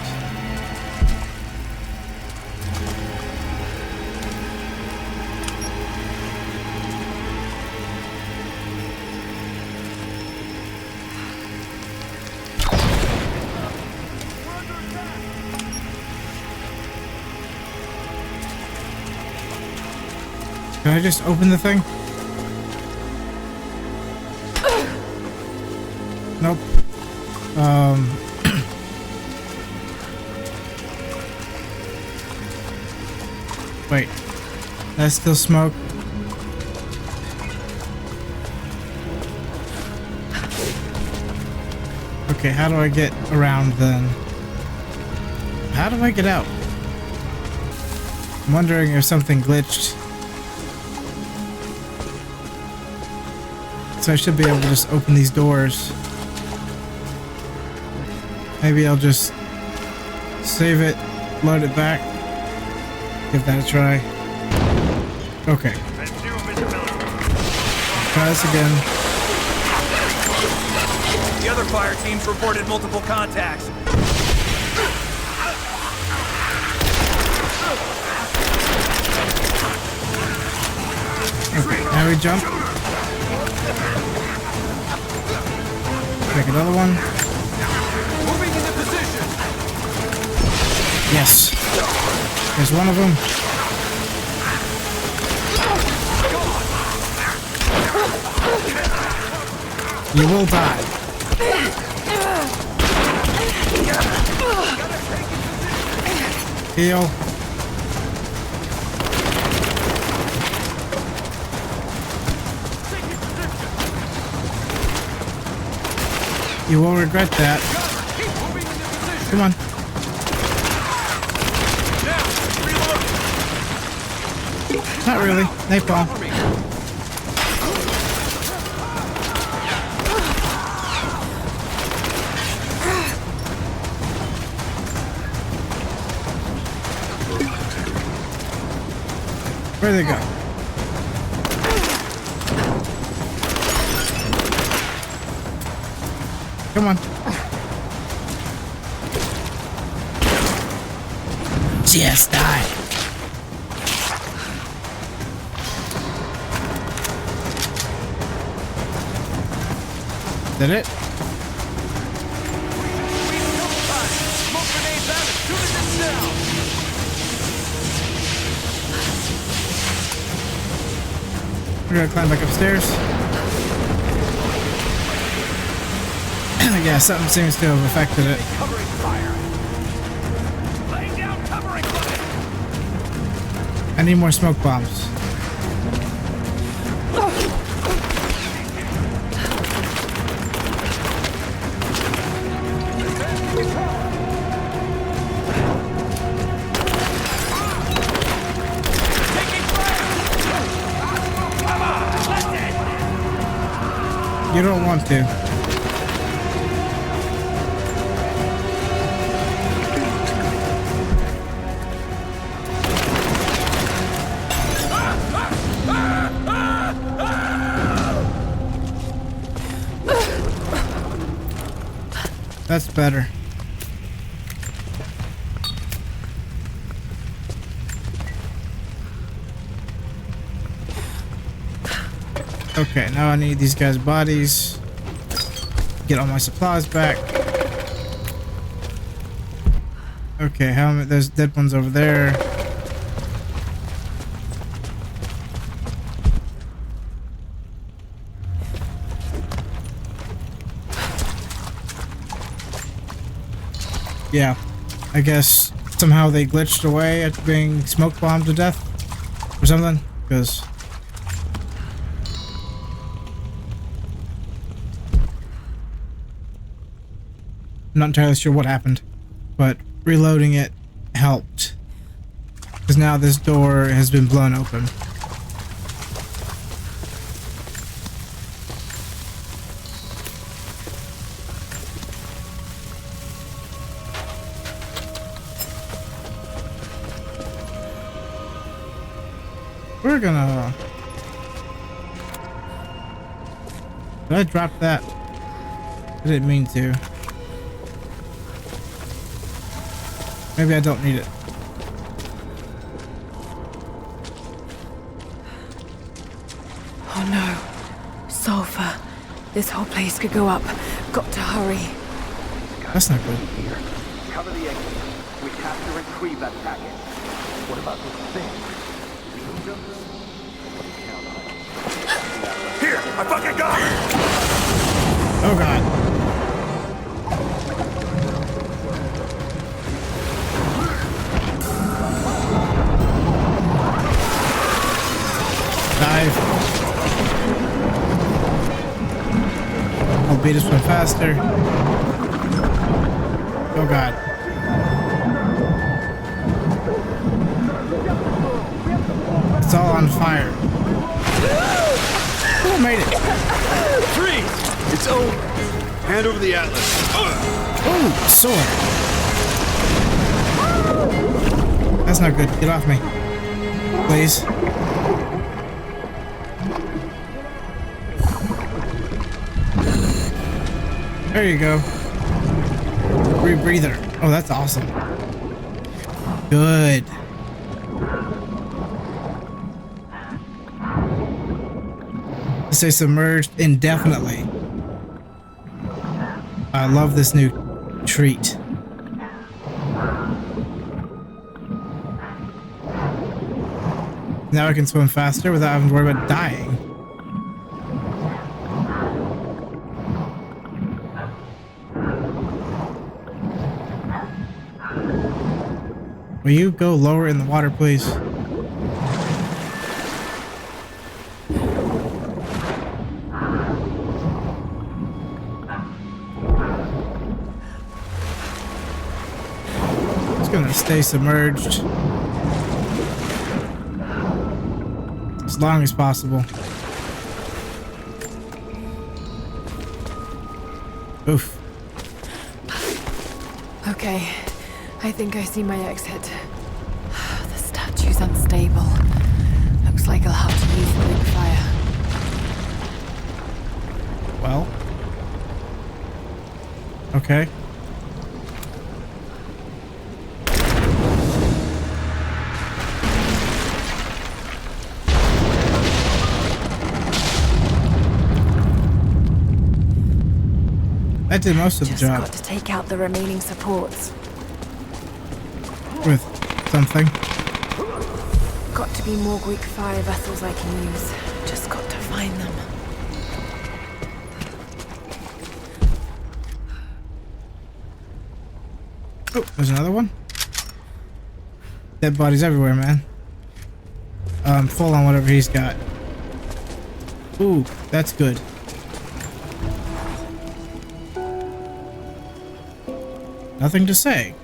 Can I just open the thing? Nope. Wait. That's still smoke. Okay, how do I get around then? How do I get out? I'm wondering if something glitched. So I should be able to just open these doors. Maybe I'll just save it, load it back, give that a try. Okay. Try this again. The other fire teams reported multiple contacts. Okay, now we jump. Take another one. Moving into position. Yes. There's one of them. You will die. Heal. You will regret that. Come on. Not really. Napalm. Where'd they go? Come on. Just die. Did it? We're gonna climb back upstairs. Yeah, something seems to have affected it. I need more smoke bombs. You don't want to. That's better. Okay, now I need these guys' bodies. Get all my supplies back. Okay, how many? There's dead ones over there. Yeah, I guess somehow they glitched away after being smoke bombed to death or something, because I'm not entirely sure what happened, but reloading it helped, because now this door has been blown open. We're gonna... Did I drop that? I didn't mean to. Maybe I don't need it. Oh no. Sulfur. This whole place could go up. Got to hurry. That's not good. Cover the exit. We have to retrieve that packet. What about this thing? Here! I fucking got it! Oh god. Dive. I'll beat this one faster. Oh god. It's all on fire. Who made it? Freeze! It's over. Hand over the atlas. Ooh, sword. That's not good. Get off me. Please. There you go. Rebreather. Oh, that's awesome. Good. Stay submerged indefinitely. I love this new treat. Now I can swim faster without having to worry about dying. Will you go lower in the water, please? It's gonna stay submerged as long as possible. Oof. Okay, I think I see my exit. The statue's unstable. Looks like I'll have to use the big fire. Well. Okay. That did most of the job. Just got to take out the remaining supports. With something. Got to be more Greek fire vessels I can use. Just got to find them. Oh, there's another one. Dead bodies everywhere, man. Full on whatever he's got. Ooh, that's good. Nothing to say.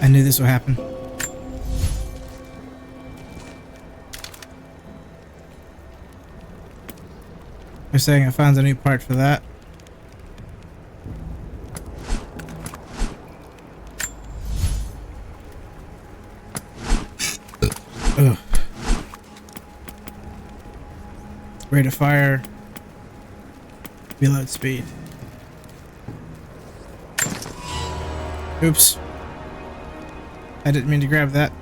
I knew this would happen. They're saying I found a new part for that. Ugh. Rate of fire. Reload speed. Oops. I didn't mean to grab that.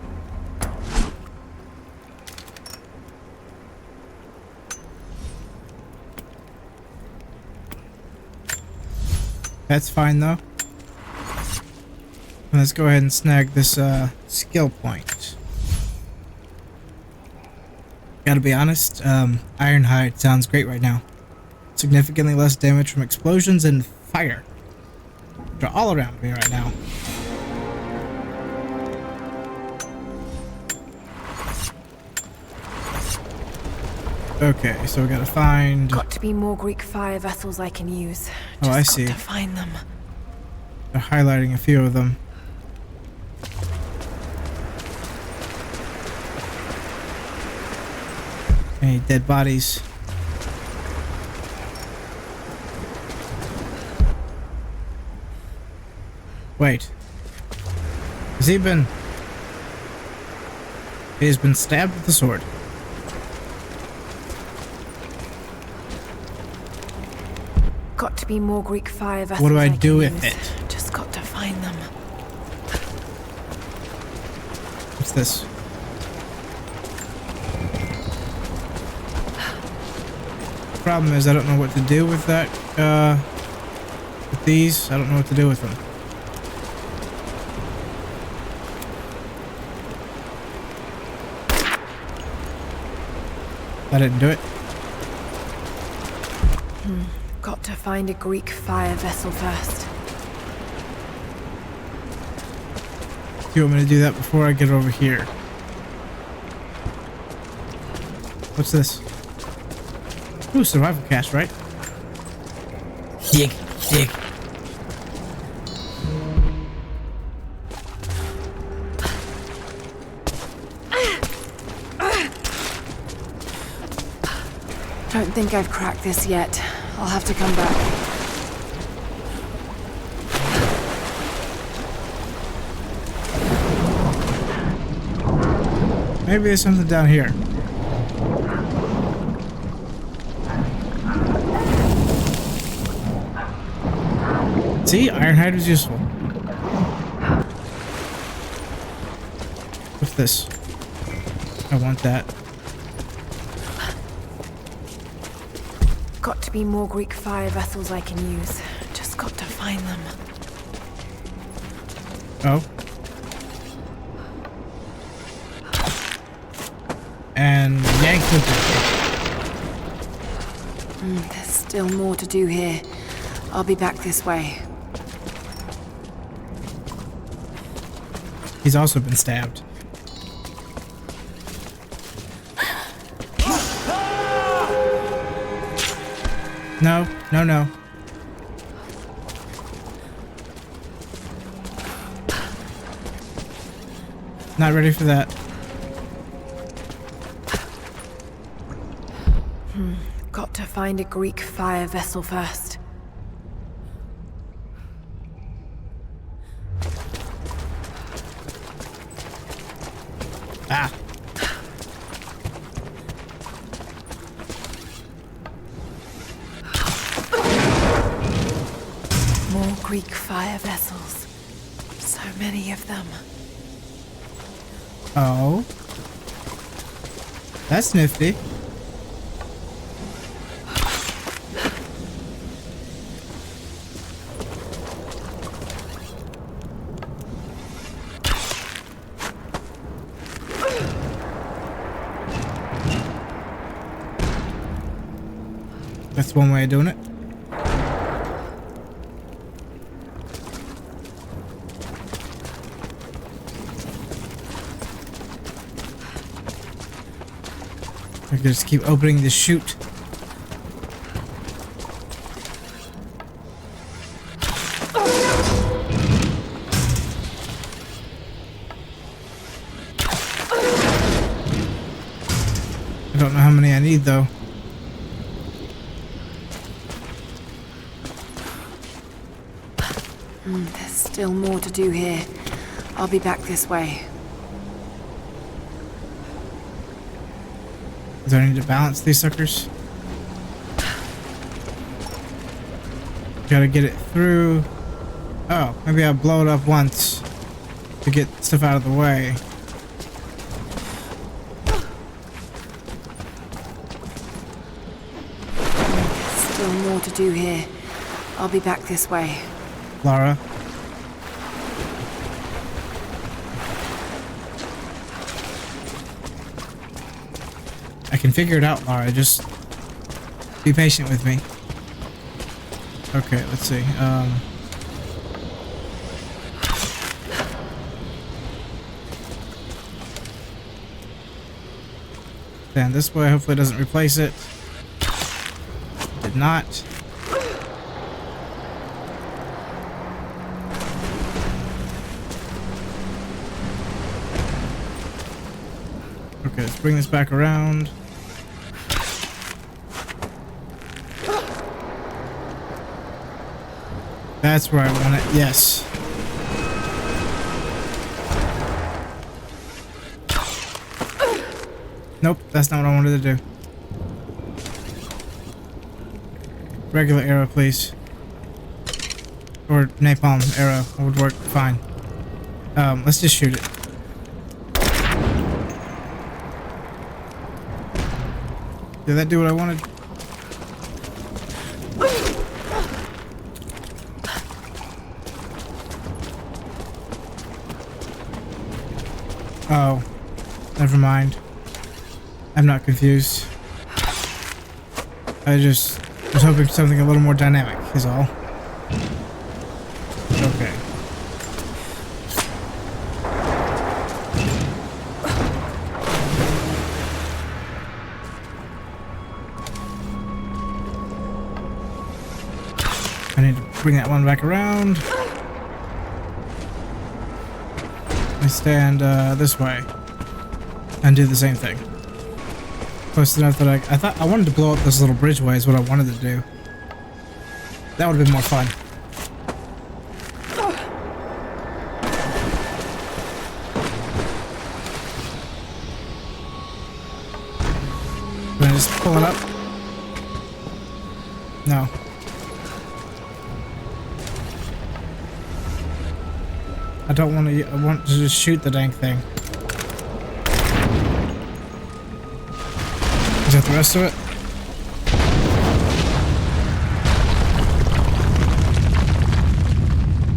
That's fine though. And let's go ahead and snag this skill point. Gotta be honest, Ironhide sounds great right now. Significantly less damage from explosions and fire. They're all around me right now. Okay, so we gotta find... Got to be more Greek fire vessels I can use. Oh, I Just see. got to find them. They're highlighting a few of them. Any dead bodies? Wait. Has he been... He's been stabbed with the sword. Got to be more Greek fire vessels. What do I can do with use. it? Just got to find them. What's this? The problem is I don't know what to do with that, with these. I don't know what to do with them. I didn't do it. Got to find a Greek fire vessel first. Do you want me to do that before I get over here? What's this? Ooh, survival cache, right? Dig, dig. Don't think I've cracked this yet. I'll have to come back. Maybe there's something down here. See, Ironhide was useful. What's this? I want that. Got to be more Greek fire vessels I can use. Just got to find them. Oh. And yank with it. There's still more to do here. I'll be back this way. He's also been stabbed. No, no, no. Not ready for that. Got to find a Greek fire vessel first. Ah. More Greek fire vessels. So many of them. Oh. That's nifty. That's one way of doing it. I could just keep opening the chute. I don't know how many I need though. There's still more to do here. I'll be back this way. Do I need to balance these suckers? Gotta get it through. Oh, maybe I'll blow it up once to get stuff out of the way. Still more to do here. I'll be back this way. Lara. I can figure it out, Lara. Just be patient with me. Okay, let's see. Stand this way. Hopefully it doesn't replace it. Did not. Okay, let's bring this back around. That's where I want it. Yes. Nope, that's not what I wanted to do. Regular arrow, please. Or napalm arrow would work fine. Let's just shoot it. Did that do what I wanted? Oh, never mind. I'm not confused. I just was hoping for something a little more dynamic, is all. Okay. I need to bring that one back around. I stand this way and do the same thing. close enough that I thought I wanted to blow up this little bridgeway is what I wanted to do. That would have been more fun. Can I just pull it up? No. I don't want to. I want to just shoot the dang thing. Is that the rest of it?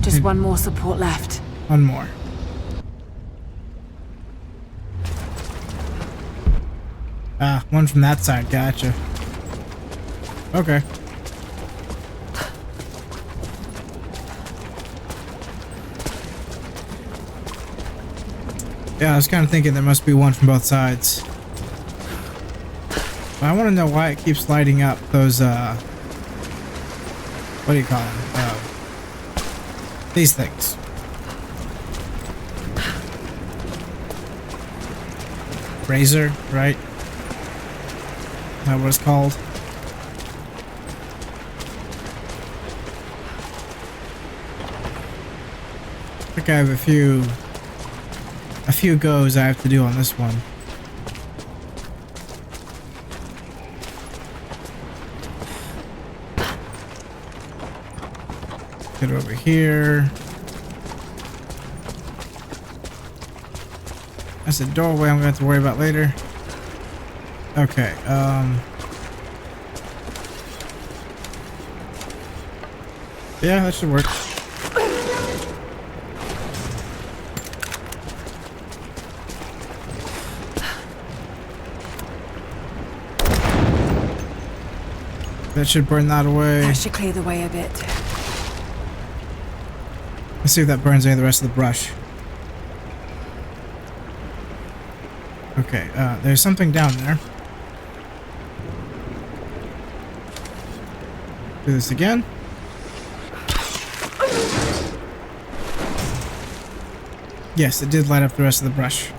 Just one more support left. One more. Ah, one from that side. Gotcha. Okay. Yeah, I was kind of thinking there must be one from both sides. But I want to know why it keeps lighting up those, what do you call them? These things. Razor, right? Is that what it's called? I think I have a few goes I have to do on this one. Get over here. That's a doorway I'm gonna have to worry about later. Okay, yeah, that should work. That should burn that away. That should clear the way a bit. Let's see if that burns any of the rest of the brush. Okay, there's something down there. Do this again. Yes, it did light up the rest of the brush.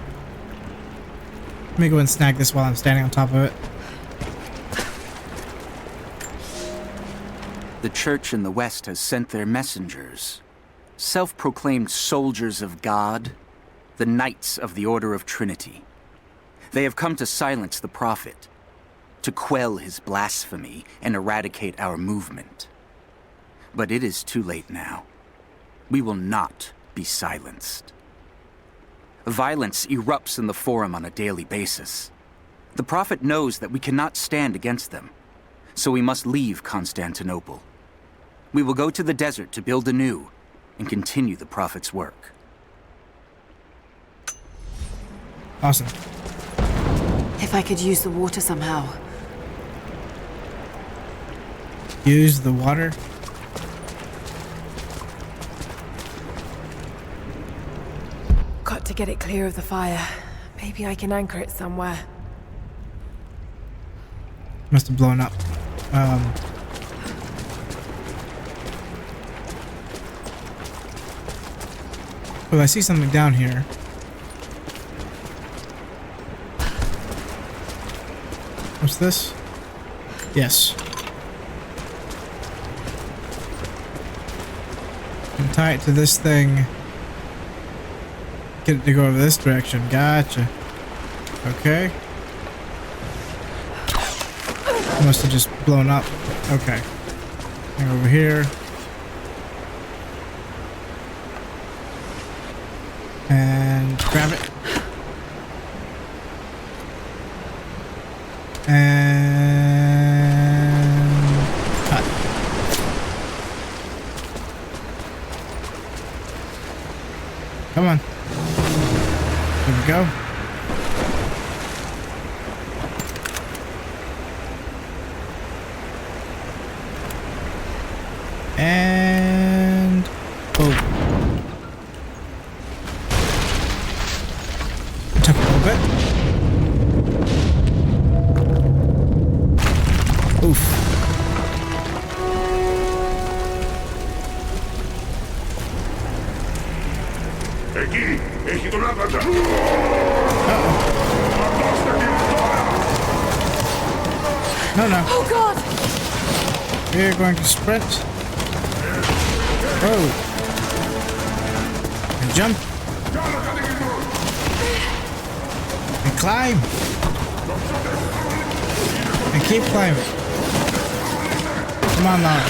Let me go and snag this while I'm standing on top of it. The church in the West has sent their messengers, self-proclaimed soldiers of God, the Knights of the Order of Trinity. They have come to silence the prophet, to quell his blasphemy and eradicate our movement. But it is too late now. We will not be silenced. Violence erupts in the Forum on a daily basis. The prophet knows that we cannot stand against them, so we must leave Constantinople. We will go to the desert to build anew and continue the prophet's work. Awesome. If I could use the water somehow. Use the water? Got to get it clear of the fire. Maybe I can anchor it somewhere. Must have blown up. Well, I see something down here. What's this? Yes. And tie it to this thing. Get it to go over this direction. Gotcha. Okay. Must have just blown up. Okay. Hang over here. And grab it. And cut. Come on. Here we go. And boom. It took a little bit. Oof. No, no. Oh, God! We're going to sprint. Whoa. And jump. And climb. And keep climbing. Come on, Laura.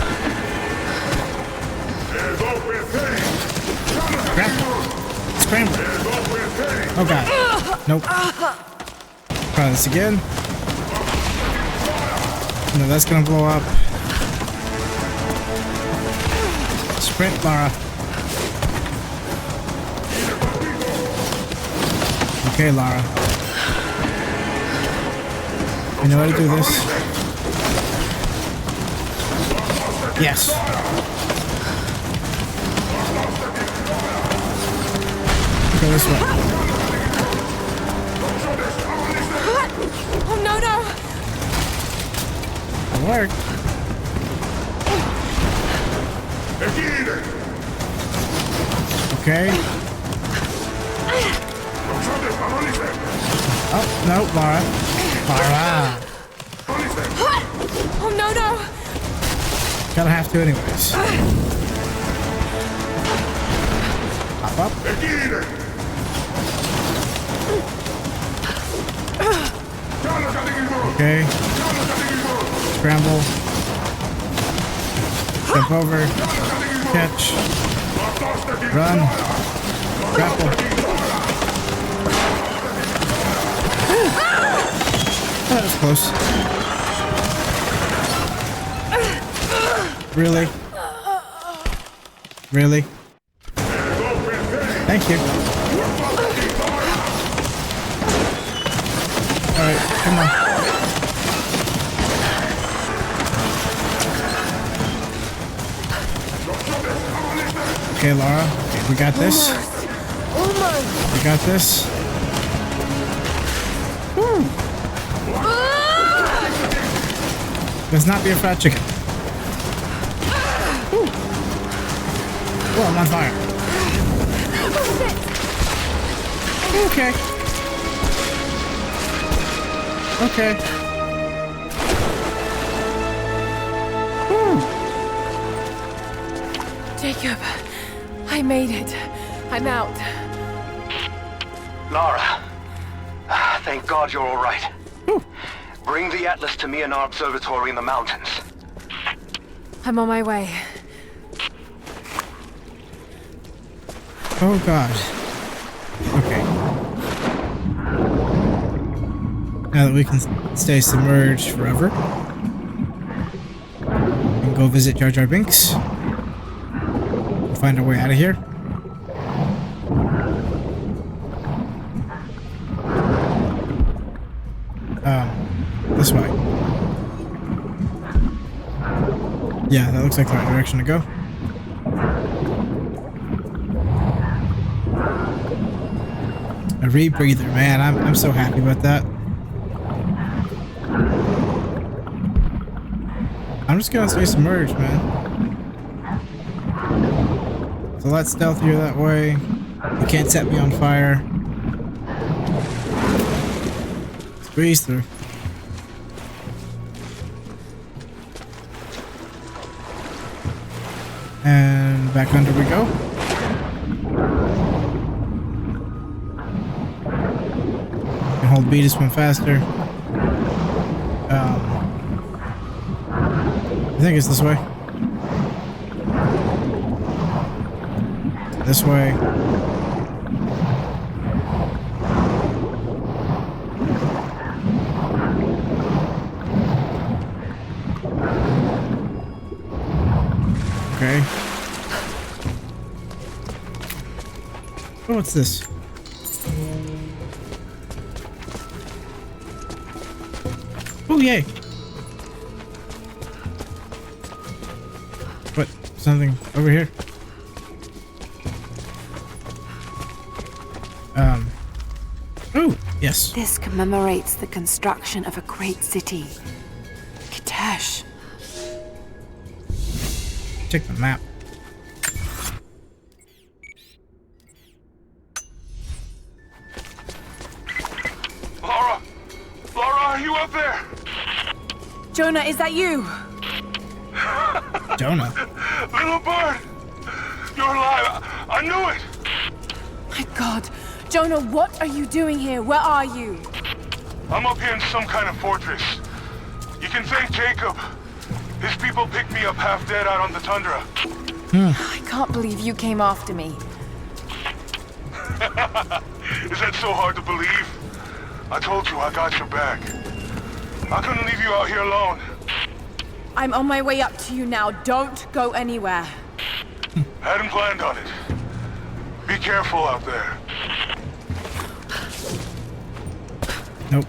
Grab. Scramble. Oh, God. Nope. Try this again. No, that's gonna blow up. Sprint, Lara. Okay, Lara. You know how to do this. Yes. Go this way. Oh, no, no! It worked. Okay. Oh, no, Lara. Lara. Oh, no, no! Gotta have to anyways. Hop up. Okay. Scramble. Jump over. Catch. Run. Grapple. That was close. Really? Really? Thank you. Alright, come on. Okay, Lara. Okay, we got this. We got this. Woo. Let's not be a fat chicken. Woo. Oh, I'm on fire. Okay. Okay. Woo. Jacob, I made it. I'm out. Lara. Thank God you're all right. Bring the Atlas to me in our observatory in the mountains. I'm on my way. Oh God. Okay. Now that we can stay submerged forever, we can go visit Jar Jar Binks. We'll find our way out of here. This way. Yeah, that looks like the right direction to go. A rebreather, man. I'm so happy about that. I'm just gonna stay submerged, man. It's a lot stealthier that way. You can't set me on fire. Let's breeze through. And back under we go. And hold B to swim faster. I think it's this way. This way. Okay. Oh, what's this? Oh, yay! What? Something over here? Oh, yes. This commemorates the construction of a great city. Kitesh. Check the map. Lara! Lara, are you up there? Jonah, is that you? Jonah. Little bird! You're alive! I knew it! My God. Jonah, what are you doing here? Where are you? I'm up here in some kind of fortress. You can thank Jacob. His people picked me up half dead out on the tundra. I can't believe you came after me. Is that so hard to believe? I told you I got your back. I couldn't leave you out here alone. I'm on my way up to you now. Don't go anywhere. Hadn't planned on it. Be careful out there. Nope.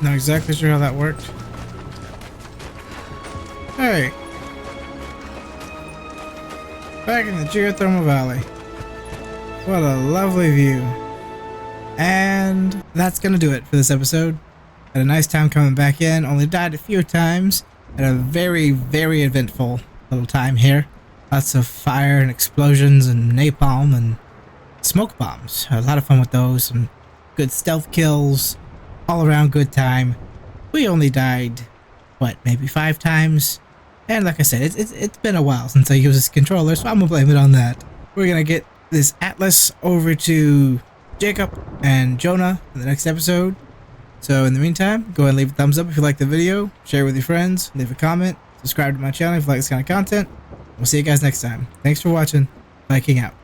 Not exactly sure how that worked. Hey. Back in the geothermal valley. What a lovely view. And that's gonna do it for this episode. Had a nice time coming back in. Only died a few times. Had a very, very eventful little time here. Lots of fire and explosions and napalm and smoke bombs. Had a lot of fun with those. Some good stealth kills. All around good time. We only died, what, maybe 5 times? And like I said, it's been a while since I used this controller, so I'm gonna blame it on that. We're gonna get this Atlas over to Jacob and Jonah in the next episode. So in the meantime, go ahead and leave a thumbs up if you like the video, share it with your friends, leave a comment, subscribe to my channel if you like this kind of content. We'll see you guys next time. Thanks for watching. Viking out.